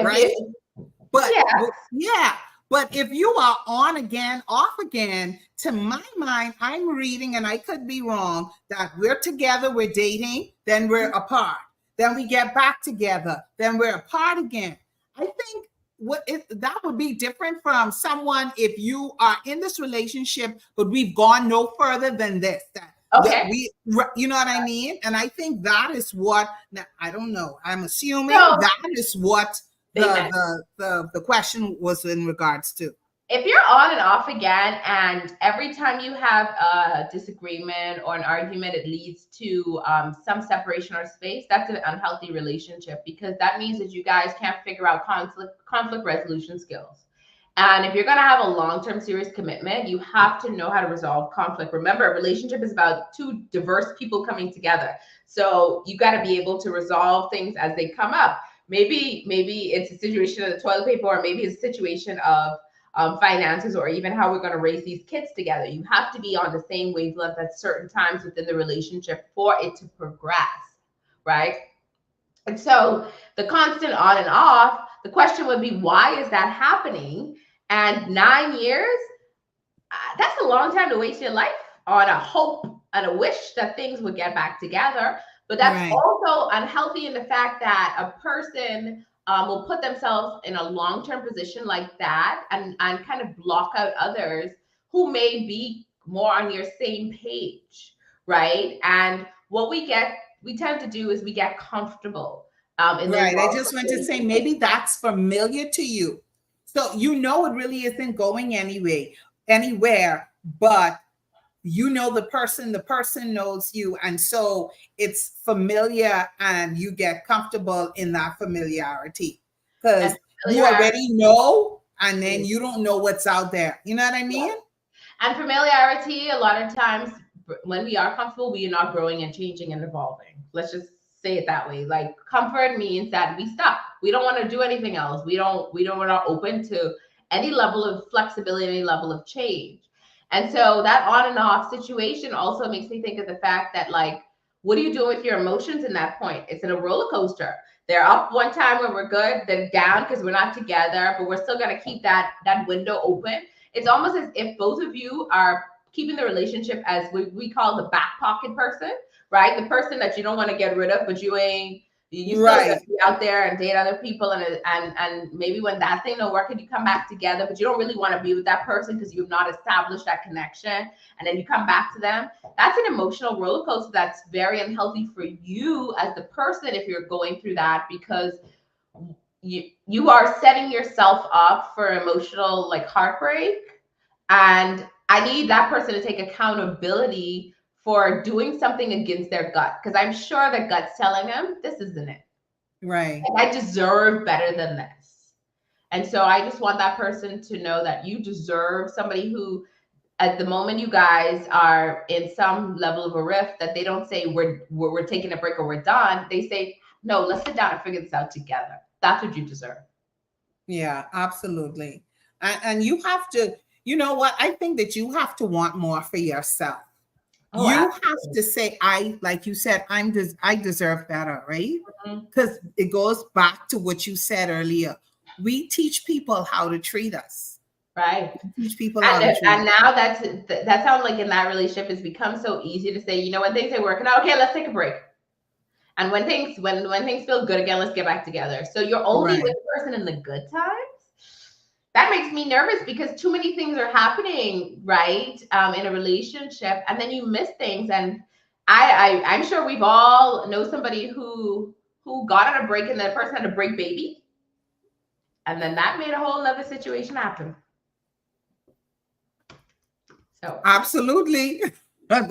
if you are on again, off again, to my mind, I'm reading, and I could be wrong, that we're together, we're dating, then we're apart, then we get back together, then we're apart again. I think that would be different from someone if you are in this relationship, but we've gone no further than this. You know what I mean? And I think that is what, now, I don't know, I'm assuming that is what the question was in regards to. If you're on and off again, and every time you have a disagreement or an argument, it leads to some separation or space, that's an unhealthy relationship, because that means that you guys can't figure out conflict resolution skills. And if you're going to have a long-term serious commitment, you have to know how to resolve conflict. Remember, a relationship is about two diverse people coming together. So you got to be able to resolve things as they come up. Maybe it's a situation of the toilet paper, or maybe it's a situation of finances, or even how we're going to raise these kids together. You have to be on the same wavelength at certain times within the relationship for it to progress, right? And so the constant on and off, the question would be, why is that happening? And 9 years, that's a long time to waste your life on a hope and a wish that things would get back together. But that's also unhealthy in the fact that a person will put themselves in a long-term position like that, and kind of block out others who may be more on your same page, right? And what we tend to do is we get comfortable. Right. I just want to say, maybe that's familiar to you. So you know it really isn't going anywhere, but you know the person knows you, and so it's familiar, and you get comfortable in that familiarity because you already know, and then you don't know what's out there. You know what I mean? And familiarity, a lot of times when we are comfortable, we are not growing and changing and evolving. Let's just say it that way. Like, comfort means that we stop. We don't want to do anything else. We're not open to any level of flexibility, any level of change. And so that on and off situation also makes me think of the fact that, like, what do you do with your emotions in that point? It's in a roller coaster. They're up one time when we're good, then down because we're not together, but we're still going to keep that window open. It's almost as if both of you are keeping the relationship as we call the back pocket person, right? The person that you don't want to get rid of, but you still got to be out there and date other people, and maybe when that thing don't work and you come back together, but you don't really want to be with that person because you've not established that connection, and then you come back to them. That's an emotional roller coaster that's very unhealthy for you as the person if you're going through that, because you are setting yourself up for emotional, like, heartbreak. And I need that person to take accountability for doing something against their gut, because I'm sure their gut's telling them this isn't it. Right. Like, I deserve better than this. And so I just want that person to know that you deserve somebody who, at the moment you guys are in some level of a rift, that they don't say we're taking a break or we're done. They say, no, let's sit down and figure this out together. That's what you deserve. Yeah, absolutely. And you have to, you know what? I think that you have to want more for yourself. You have to say, like you said, I deserve better, right? Because it goes back to what you said earlier. We teach people how to treat us. Right. We teach people how to treat and now that sounds like in that relationship it's become so easy to say, you know, when things are working out, okay, let's take a break. And when things feel good again, let's get back together. So you're only with the person in the good times. That makes me nervous because too many things are happening, right, in a relationship, and then you miss things. And I'm sure we've all know somebody who got on a break, and the person had a break baby, and then that made a whole other situation happen. So absolutely. Now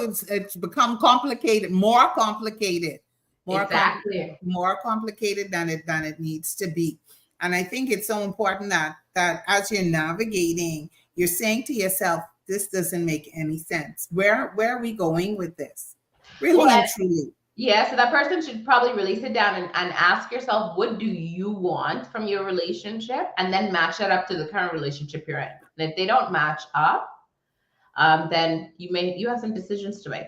it's become complicated, more complicated. More complicated than it needs to be. And I think it's so important that as you're navigating, you're saying to yourself, this doesn't make any sense. Where are we going with this? Really and truly. Yeah, so that person should probably really sit down and ask yourself, what do you want from your relationship? And then match that up to the current relationship you're in. And if they don't match up, then you have some decisions to make.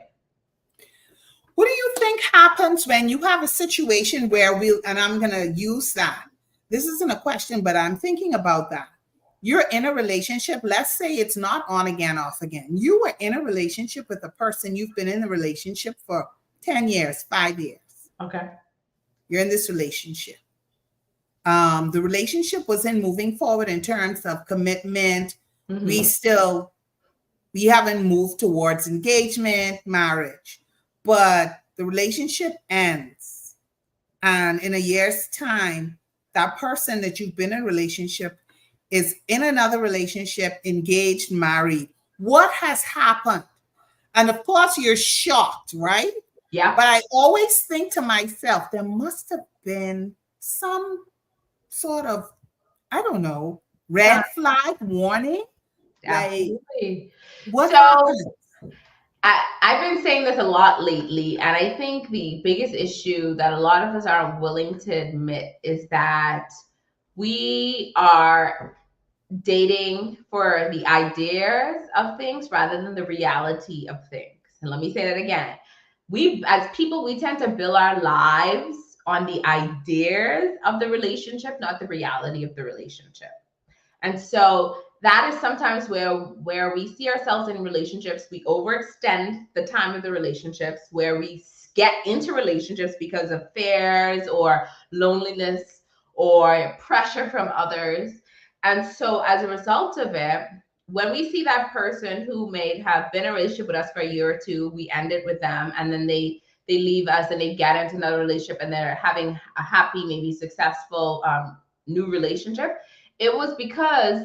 What do you think happens when you have a situation where and I'm going to use that. This isn't a question, but I'm thinking about that. You're in a relationship. Let's say it's not on again, off again. You were in a relationship with a person. You've been in a relationship for 10 years, 5 years. Okay. You're in this relationship. The relationship wasn't moving forward in terms of commitment. Mm-hmm. We haven't moved towards engagement, marriage. But the relationship ends. And in a year's time, that person that you've been in a relationship is in another relationship, engaged, married. What has happened? And of course, you're shocked, right? Yeah. But I always think to myself, there must have been some sort of, I don't know, red flag warning? Like, Absolutely. what So happened? I've been saying this a lot lately, and I think the biggest issue that a lot of us aren't willing to admit is that we are dating for the ideas of things rather than the reality of things. And let me say that again. We, as people, we tend to build our lives on the ideas of the relationship, not the reality of the relationship. And so that is sometimes where we see ourselves in relationships. We overextend the time of the relationships, where we get into relationships because of fears or loneliness or pressure from others. And so as a result of it, when we see that person who may have been in a relationship with us for a year or two, we end it with them, and then they leave us and they get into another relationship and they're having a happy, maybe successful new relationship. It was because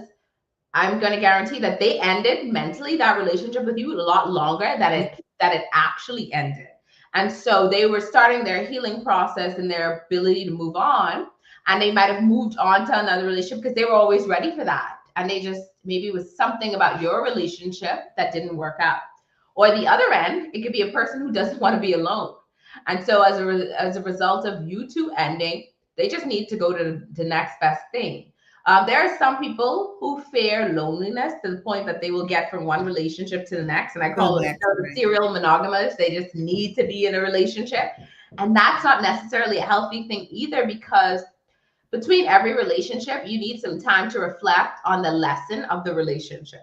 I'm going to guarantee that they ended mentally that relationship with you a lot longer that it actually ended. And so they were starting their healing process and their ability to move on. And they might have moved on to another relationship because they were always ready for that. And they just, maybe it was something about your relationship that didn't work out. Or the other end, it could be a person who doesn't want to be alone. And so as a result of you two ending, they just need to go to the next best thing. There are some people who fear loneliness to the point that they will get from one relationship to the next. And I The call it next the thing. serial monogamous. They just need to be in a relationship. And that's not necessarily a healthy thing either, because between every relationship, you need some time to reflect on the lesson of the relationship.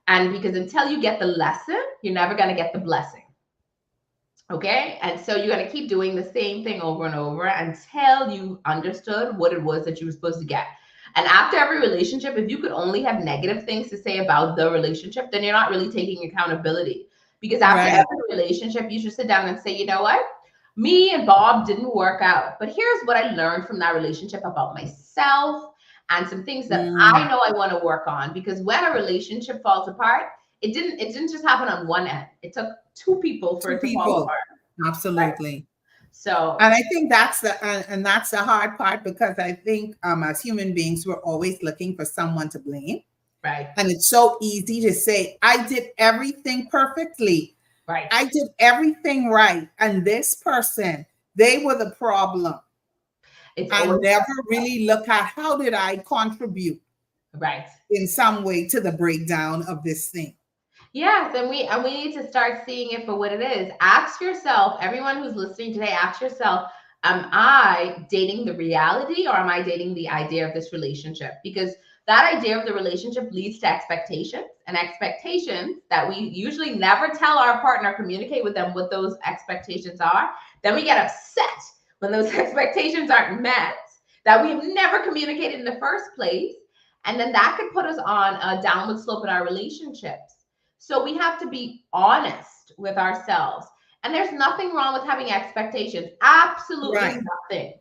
And because until you get the lesson, you're never going to get the blessing. Okay. And so you're going to keep doing the same thing over and over until you understood what it was that you were supposed to get. And after every relationship, if you could only have negative things to say about the relationship, then you're not really taking accountability. Because after Right. every relationship, you should sit down and say, you know what? Me and Bob didn't work out, but here's what I learned from that relationship about myself and some things that I Mm, know I want to work on. Because when a relationship falls apart, it didn't just happen on one end. It took two people for two it to fall people. apart. Right. Absolutely. So And I think that's and that's the hard part, because I think as human beings, we're always looking for someone to blame. right, And it's so easy to say, I did everything perfectly. right. I did everything right. And this person, they were the problem. It's And always never really look at how did I contribute right. in some way to the breakdown of this thing. Yes, and we need to start seeing it for what it is. Ask yourself, everyone who's listening today, ask yourself, am I dating the reality or am I dating the idea of this relationship? Because that idea of the relationship leads to expectations, and expectations that we usually never tell our partner, communicate with them what those expectations are. Then we get upset when those expectations aren't met, that we've never communicated in the first place. And then that could put us on a downward slope in our relationships. So we have to be honest with ourselves. And there's nothing wrong with having expectations. Absolutely Right. nothing.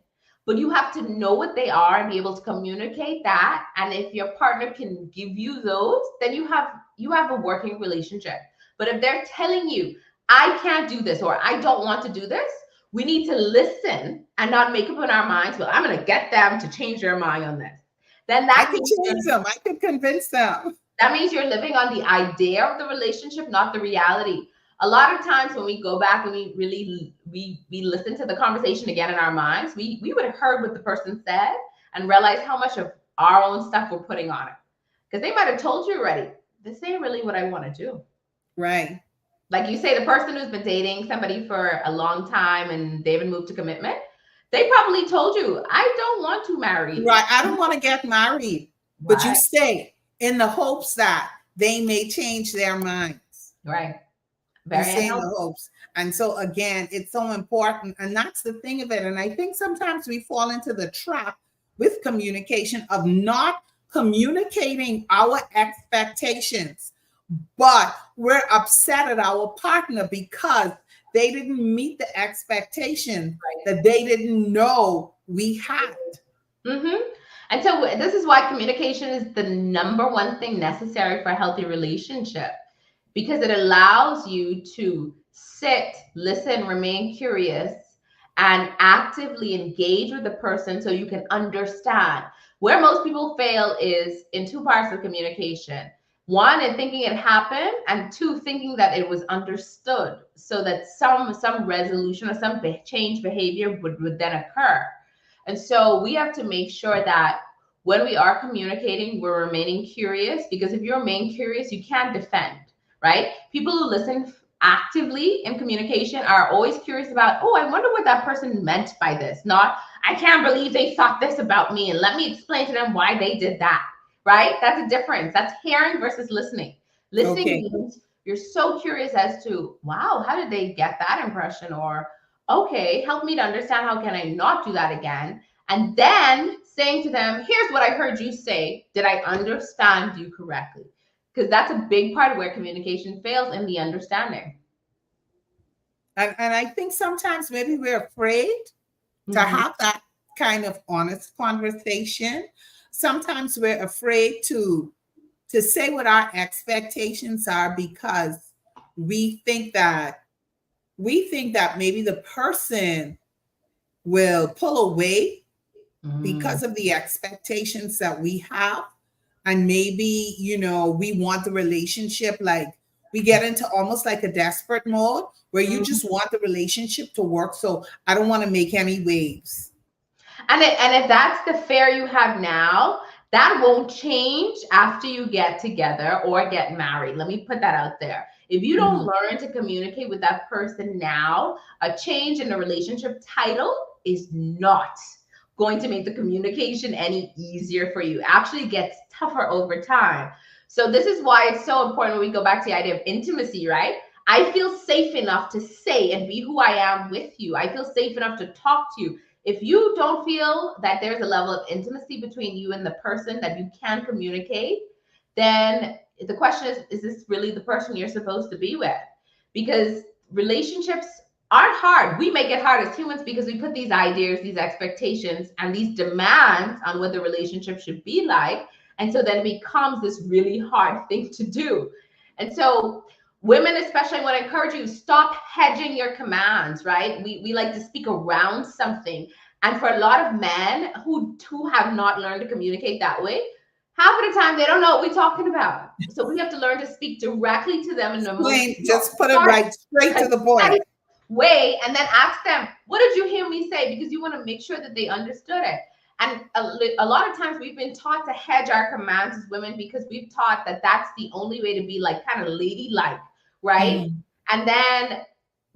But you have to know what they are and be able to communicate that. And if your partner can give you those, then you have a working relationship. But if they're telling you, I can't do this or I don't want to do this, we need to listen and not make up in our minds, well, I'm going to get them to change their mind on this. Then I that could means change them. I could convince them. that means you're living on the idea of the relationship, not the reality. A lot of times when we go back and we really we listen to the conversation again in our minds, we would have heard what the person said and realize how much of our own stuff we're putting on it. Because they might have told you already, this ain't really what I want to do. Right. Like you say, the person who's been dating somebody for a long time and they haven't moved to commitment, they probably told you, I don't want to marry you. Right. I don't want to get married. But you Right. stay in the hopes that they may change their minds. Right. You Very stay in the unhealthy. hopes. And so again, it's so important. And that's the thing of it. And I think sometimes we fall into the trap with communication of not communicating our expectations, but we're upset at our partner because they didn't meet the expectation that they didn't know we had. Mm-hmm. And so this is why communication is the number one thing necessary for a healthy relationship, because it allows you to sit, listen, remain curious, and actively engage with the person so you can understand. Where most people fail is in two parts of communication. One, in thinking it happened, and two, thinking that it was understood, so that some resolution or some change behavior would then occur. And so we have to make sure that when we are communicating, we're remaining curious, because if you remain curious, you can't defend, right? People who listen actively in communication are always curious about, oh, I wonder what that person meant by this. Not, I can't believe they thought this about me, and let me explain to them why they did that, right? That's a difference. That's hearing versus listening. Listening means you're so curious as to, wow, how did they get that impression? Or, okay, help me to understand, how can I not do that again? And then saying to them, here's what I heard you say. Did I understand you correctly? Because that's a big part of where communication fails, in the understanding. And I think sometimes maybe we're afraid to have that kind of honest conversation. Sometimes we're afraid to say what our expectations are, because we think that maybe the person will pull away because of the expectations that we have. And maybe, we want the relationship, like we get into almost like a desperate mode where you just want the relationship to work. So I don't want to make any waves. And if that's the fare you have now, that won't change after you get together or get married. Let me put that out there. If you don't learn to communicate with that person now, a change in the relationship title is not going to make the communication any easier for you. It actually gets tougher over time. So this is why it's so important when we go back to the idea of intimacy, right? I feel safe enough to say and be who I am with you. I feel safe enough to talk to you. If you don't feel that there's a level of intimacy between you and the person that you can communicate, then the question is this really the person you're supposed to be with? Because relationships aren't hard. We make it hard as humans because we put these ideas, these expectations, and these demands on what the relationship should be like. And so then it becomes this really hard thing to do. And so women especially, I want to encourage you, stop hedging your commands, right? We like to speak around something. And for a lot of men who have not learned to communicate that way, half of the time they don't know what we're talking about. So we have to learn to speak directly to them in the most just put it right straight to the point way, and then ask them, what did you hear me say? Because you want to make sure that they understood it. And a lot of times we've been taught to hedge our commands as women because we've taught that that's the only way to be like kind of ladylike, right? And then,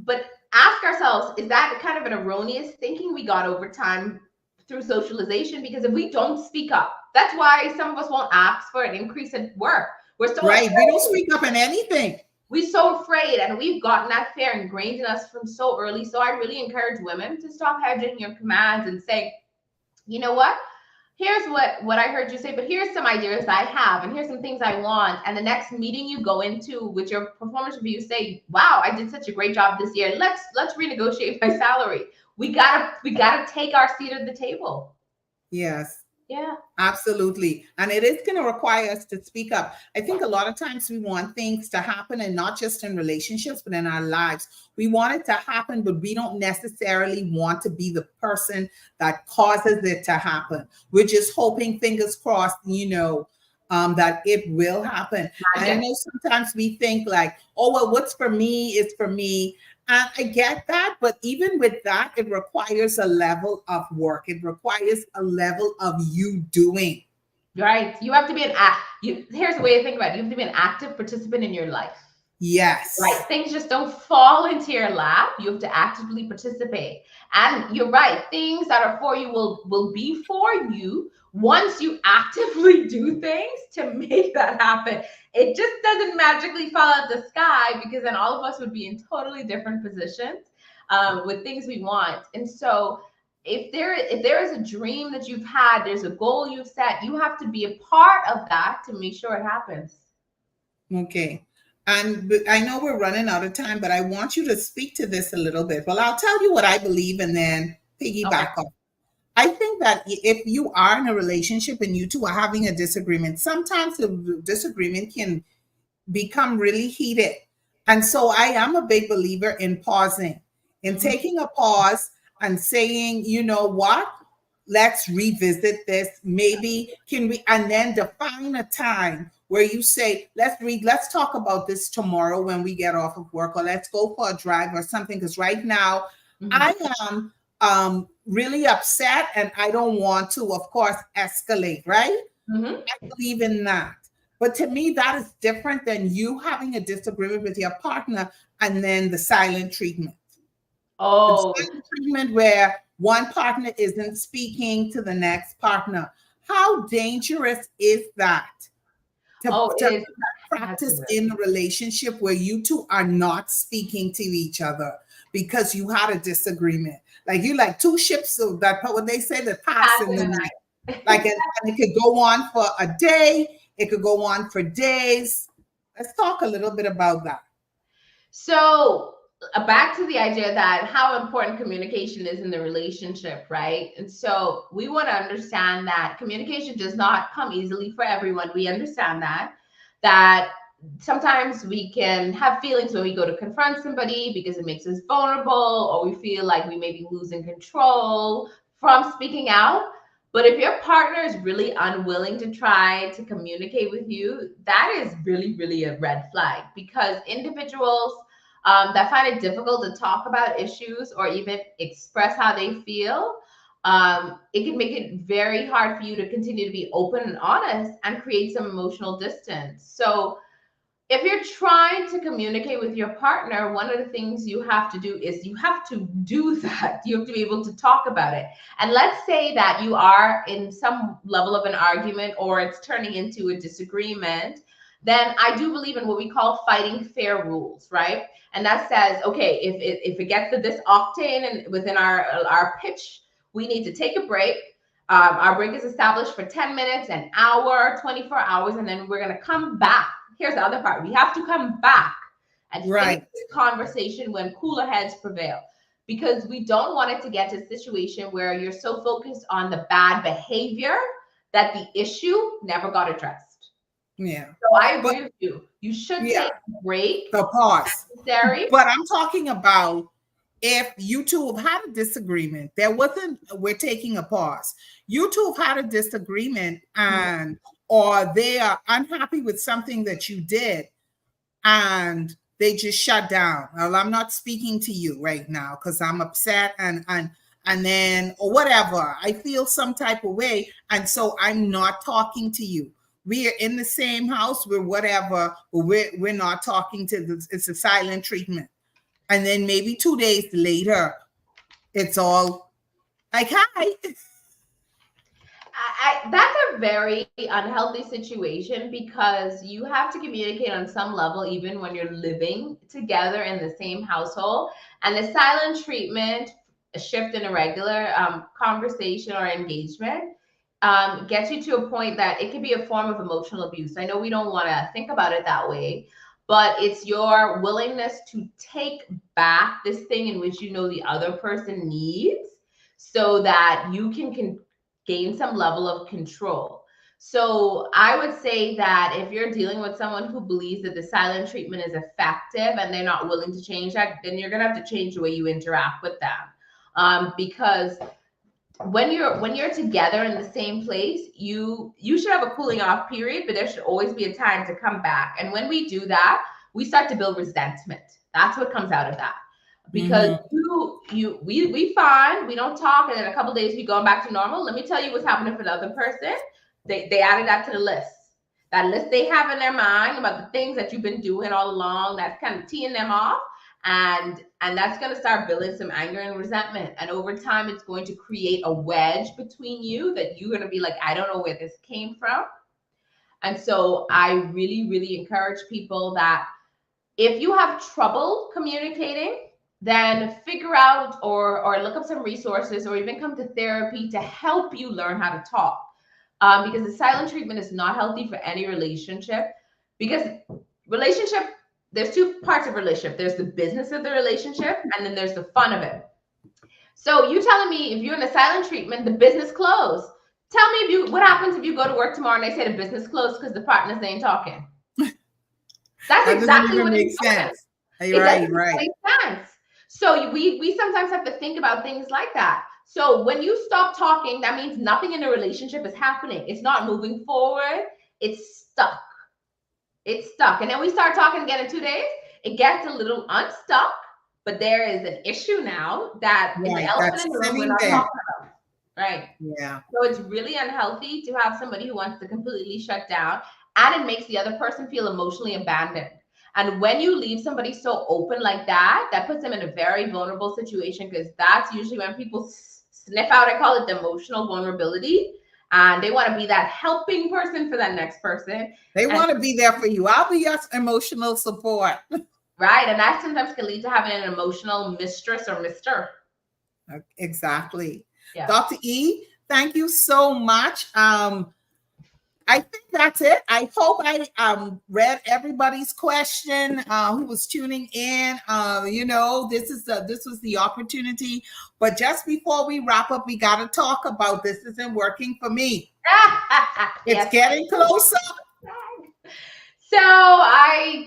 but ask ourselves, is that kind of an erroneous thinking we got over time through socialization? Because if we don't speak up, that's why some of us won't ask for an increase in work. We're so right. We don't speak up in anything. We're so afraid, and we've gotten that fear ingrained in us from so early. So I really encourage women to stop hedging your commands and say, you know what? Here's what I heard you say, but here's some ideas I have, and here's some things I want. And the next meeting you go into with your performance review, say, wow, I did such a great job this year. Let's renegotiate my salary. We gotta take our seat at the table. Yes. Yeah, absolutely. And it is going to require us to speak up. I think a lot of times we want things to happen, and not just in relationships, but in our lives. We want it to happen, but we don't necessarily want to be the person that causes it to happen. We're just hoping, fingers crossed, that it will happen. And I know sometimes we think like, oh, well, what's for me is for me. And I get that, but even with that, it requires a level of work. It requires a level of you doing. Right. You have to be here's the way to think about it. You have to be an active participant in your life. Yes. Right. Things just don't fall into your lap. You have to actively participate. And you're right. Things that are for you will be for you once you actively do things to make that happen. It just doesn't magically fall out the sky, because then all of us would be in totally different positions with things we want. And so if there is a dream that you've had, there's a goal you've set, you have to be a part of that to make sure it happens. Okay. And I know we're running out of time, but I want you to speak to this a little bit. Well, I'll tell you what I believe and then piggyback off. I think that if you are in a relationship and you two are having a disagreement, sometimes the disagreement can become really heated. And so I am a big believer in pausing, in taking a pause and saying, you know what? let's revisit this. Maybe can we, and then define a time where you say, let's talk about this tomorrow when we get off of work, or let's go for a drive or something. Because right now I am really upset and I don't want to, of course, escalate, right? I believe in that. But to me, that is different than you having a disagreement with your partner and then the silent treatment. Oh, The silent treatment where one partner isn't speaking to the next partner. How dangerous is that? To practice in a relationship where you two are not speaking to each other because you had a disagreement. Like you like two ships of that, what they say, that pass in the night. Like and it could go on for a day, it could go on for days. Let's talk a little bit about that. So back to the idea that how important communication is in the relationship, right? And so we want to understand that communication does not come easily for everyone. We understand that sometimes we can have feelings when we go to confront somebody because it makes us vulnerable, or we feel like we may be losing control from speaking out. But if your partner is really unwilling to try to communicate with you, that is really, really a red flag, because individuals that find it difficult to talk about issues or even express how they feel, it can make it very hard for you to continue to be open and honest and create some emotional distance. So if you're trying to communicate with your partner, one of the things you have to do is you have to do that. You have to be able to talk about it. And let's say that you are in some level of an argument or it's turning into a disagreement, then I do believe in what we call fighting fair rules, right? And that says, okay, if it gets to this octane and within our pitch, we need to take a break. Our break is established for 10 minutes, an hour, 24 hours, and then we're going to come back. Here's the other part. We have to come back and finish this conversation when cooler heads prevail, because we don't want it to get to a situation where you're so focused on the bad behavior that the issue never got addressed. Yeah. So I agree with you. You should take a break. The pause. Necessary. But I'm talking about if you two have had a disagreement, we're taking a pause. You two have had a disagreement or they are unhappy with something that you did and they just shut down. Well, I'm not speaking to you right now because I'm upset and then or whatever. I feel some type of way. And so I'm not talking to you. We are in the same house, we're whatever, but we're not talking to this. It's a silent treatment. And then maybe 2 days later, it's all like, hi. That's a very unhealthy situation, because you have to communicate on some level, even when you're living together in the same household. And the silent treatment, a shift in a regular conversation or engagement, gets you to a point that it can be a form of emotional abuse. I know we don't want to think about it that way, but it's your willingness to take back this thing in which you know the other person needs so that you can gain some level of control. So I would say that if you're dealing with someone who believes that the silent treatment is effective and they're not willing to change that, then you're going to have to change the way you interact with them. Because when you're together in the same place, you should have a cooling off period, but there should always be a time to come back. And when we do that, we start to build resentment. That's what comes out of that. Because we find we don't talk, and in a couple of days we go back to normal. Let me tell you what's happening for the other person. They added that to the list. That list they have in their mind about the things that you've been doing all along, that's kind of teeing them off. And that's going to start building some anger and resentment. And over time, it's going to create a wedge between you that you're going to be like, I don't know where this came from. And so I really, really encourage people that if you have trouble communicating, then figure out or look up some resources or even come to therapy to help you learn how to talk. Because the silent treatment is not healthy for any relationship. Because there's two parts of relationship. There's the business of the relationship, and then there's the fun of it. So you telling me if you're in a silent treatment, the business closed. Tell me what happens if you go to work tomorrow and they say the business closed because the partners ain't talking. That's exactly what it makes sense. Right. Make sense. So we sometimes have to think about things like that. So when you stop talking, that means nothing in the relationship is happening. It's not moving forward. It's stuck. It's stuck. And then we start talking again in 2 days. It gets a little unstuck, but there is an issue now that is the Right, elephant that's in the room we're sitting not there. talking about. Right. Yeah. So it's really unhealthy to have somebody who wants to completely shut down, and it makes the other person feel emotionally abandoned. And when you leave somebody so open like that, that puts them in a very vulnerable situation, because that's usually when people sniff out, I call it the emotional vulnerability. And they want to be that helping person for that next person. They And want to be there for you. I'll be your emotional support. right. And that sometimes can lead to having an emotional mistress or mister. Exactly. Yeah. Dr. E, thank you so much. I think that's it. I hope I read everybody's question who was tuning in. This was the opportunity. But just before we wrap up, we got to talk about this isn't working for me. It's Yes. getting closer. So my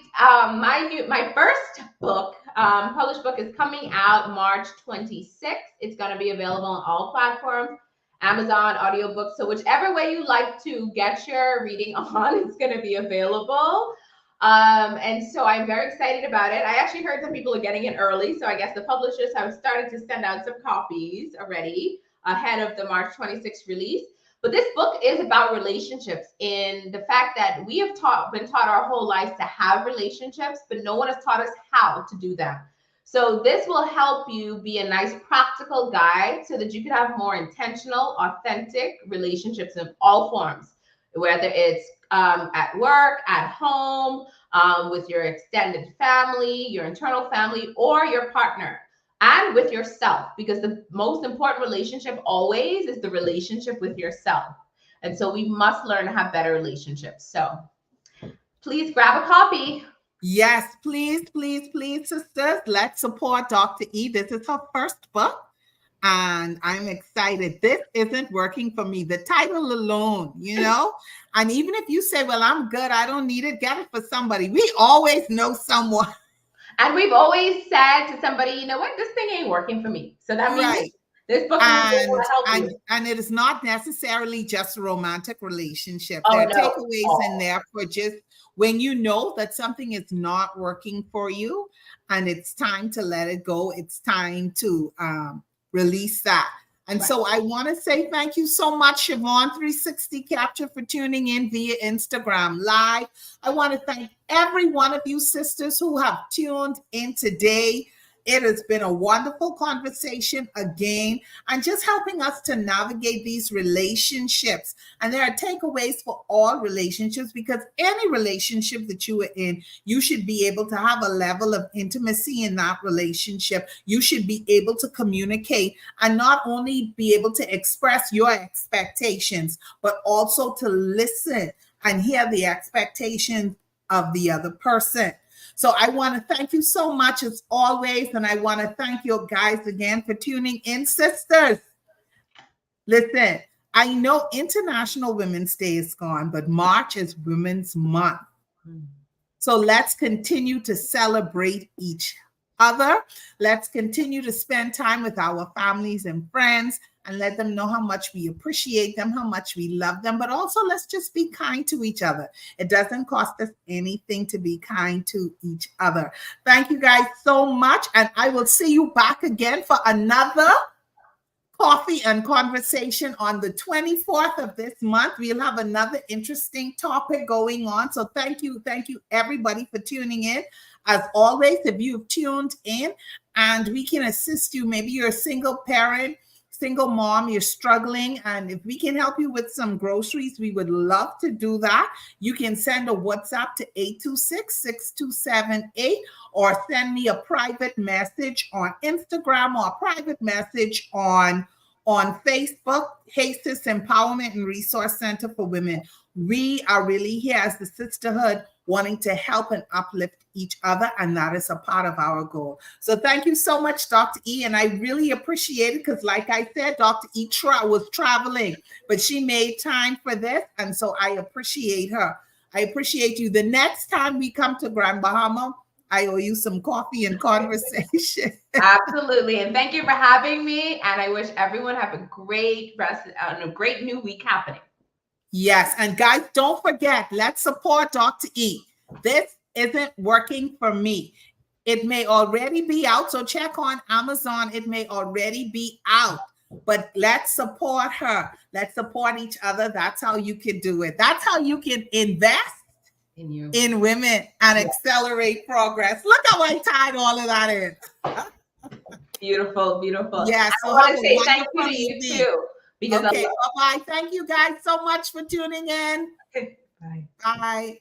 first book, published book, is coming out March 26th. It's going to be available on all platforms, Amazon, audiobooks. So whichever way you like to get your reading on, it's going to be available. And so I'm very excited about it. I actually heard some people are getting it early. So I guess the publishers have started to send out some copies already ahead of the March 26th release. But this book is about relationships, in the fact that we have been taught our whole lives to have relationships, but no one has taught us how to do them. So this will help you be a nice practical guide so that you can have more intentional, authentic relationships in all forms, whether it's at work, at home, with your extended family, your internal family, or your partner, and with yourself, because the most important relationship always is the relationship with yourself. And so we must learn to have better relationships. So please grab a copy. Yes, please, please, please, sisters, let's support Dr. E. This is her first book, and I'm excited. This isn't working for me. The title alone, and even if you say, well, I'm good, I don't need it, get it for somebody. We always know someone. And we've always said to somebody, you know what, this thing ain't working for me. So that means right. This book will help you. And it is not necessarily just a romantic relationship. Oh, there are no. takeaways in there for just when you know that something is not working for you and it's time to let it go. It's time to release that. And right. So I want to say thank you so much, Siobhan360 Capture, for tuning in via Instagram Live. I want to thank every one of you sisters who have tuned in today. It has been a wonderful conversation again, and just helping us to navigate these relationships. And there are takeaways for all relationships, because any relationship that you are in, you should be able to have a level of intimacy in that relationship. You should be able to communicate and not only be able to express your expectations, but also to listen and hear the expectations of the other person. So I want to thank you so much as always. And I want to thank you guys again for tuning in, sisters. Listen, I know International Women's Day is gone, but March is Women's Month. So let's continue to celebrate each other. Let's continue to spend time with our families and friends and let them know how much we appreciate them, how much we love them. But also, let's just be kind to each other. It doesn't cost us anything to be kind to each other. Thank you guys so much. And I will see you back again for another coffee and conversation on the 24th of this month. We'll have another interesting topic going on. So thank you everybody for tuning in. As always, if you've tuned in and we can assist you, maybe you're a single parent, single mom, you're struggling, and if we can help you with some groceries, we would love to do that. You can send a WhatsApp to 826-6278 or send me a private message on Instagram or a private message on Facebook, HASIS Empowerment and Resource Center for Women. We are really here as the sisterhood, wanting to help and uplift each other, and that is a part of our goal. So thank you so much, Dr. E, and I really appreciate it, because like I said, Dr. E was traveling, but she made time for this, and so I appreciate her. I appreciate you. The next time we come to Grand Bahama, I owe you some coffee and conversation. Absolutely. And thank you for having me. And I wish everyone have a great rest and a great new week happening. Yes. And guys, don't forget, let's support Dr. E. This isn't working for me. It may already be out. So check on Amazon. It may already be out. But let's support her. Let's support each other. That's how you can do it. That's how you can invest in women and accelerate progress. Look how I tied all of that in. Beautiful, beautiful. Yes. I want to say thank you to you too. Okay, bye-bye. Thank you guys so much for tuning in. Bye. Bye.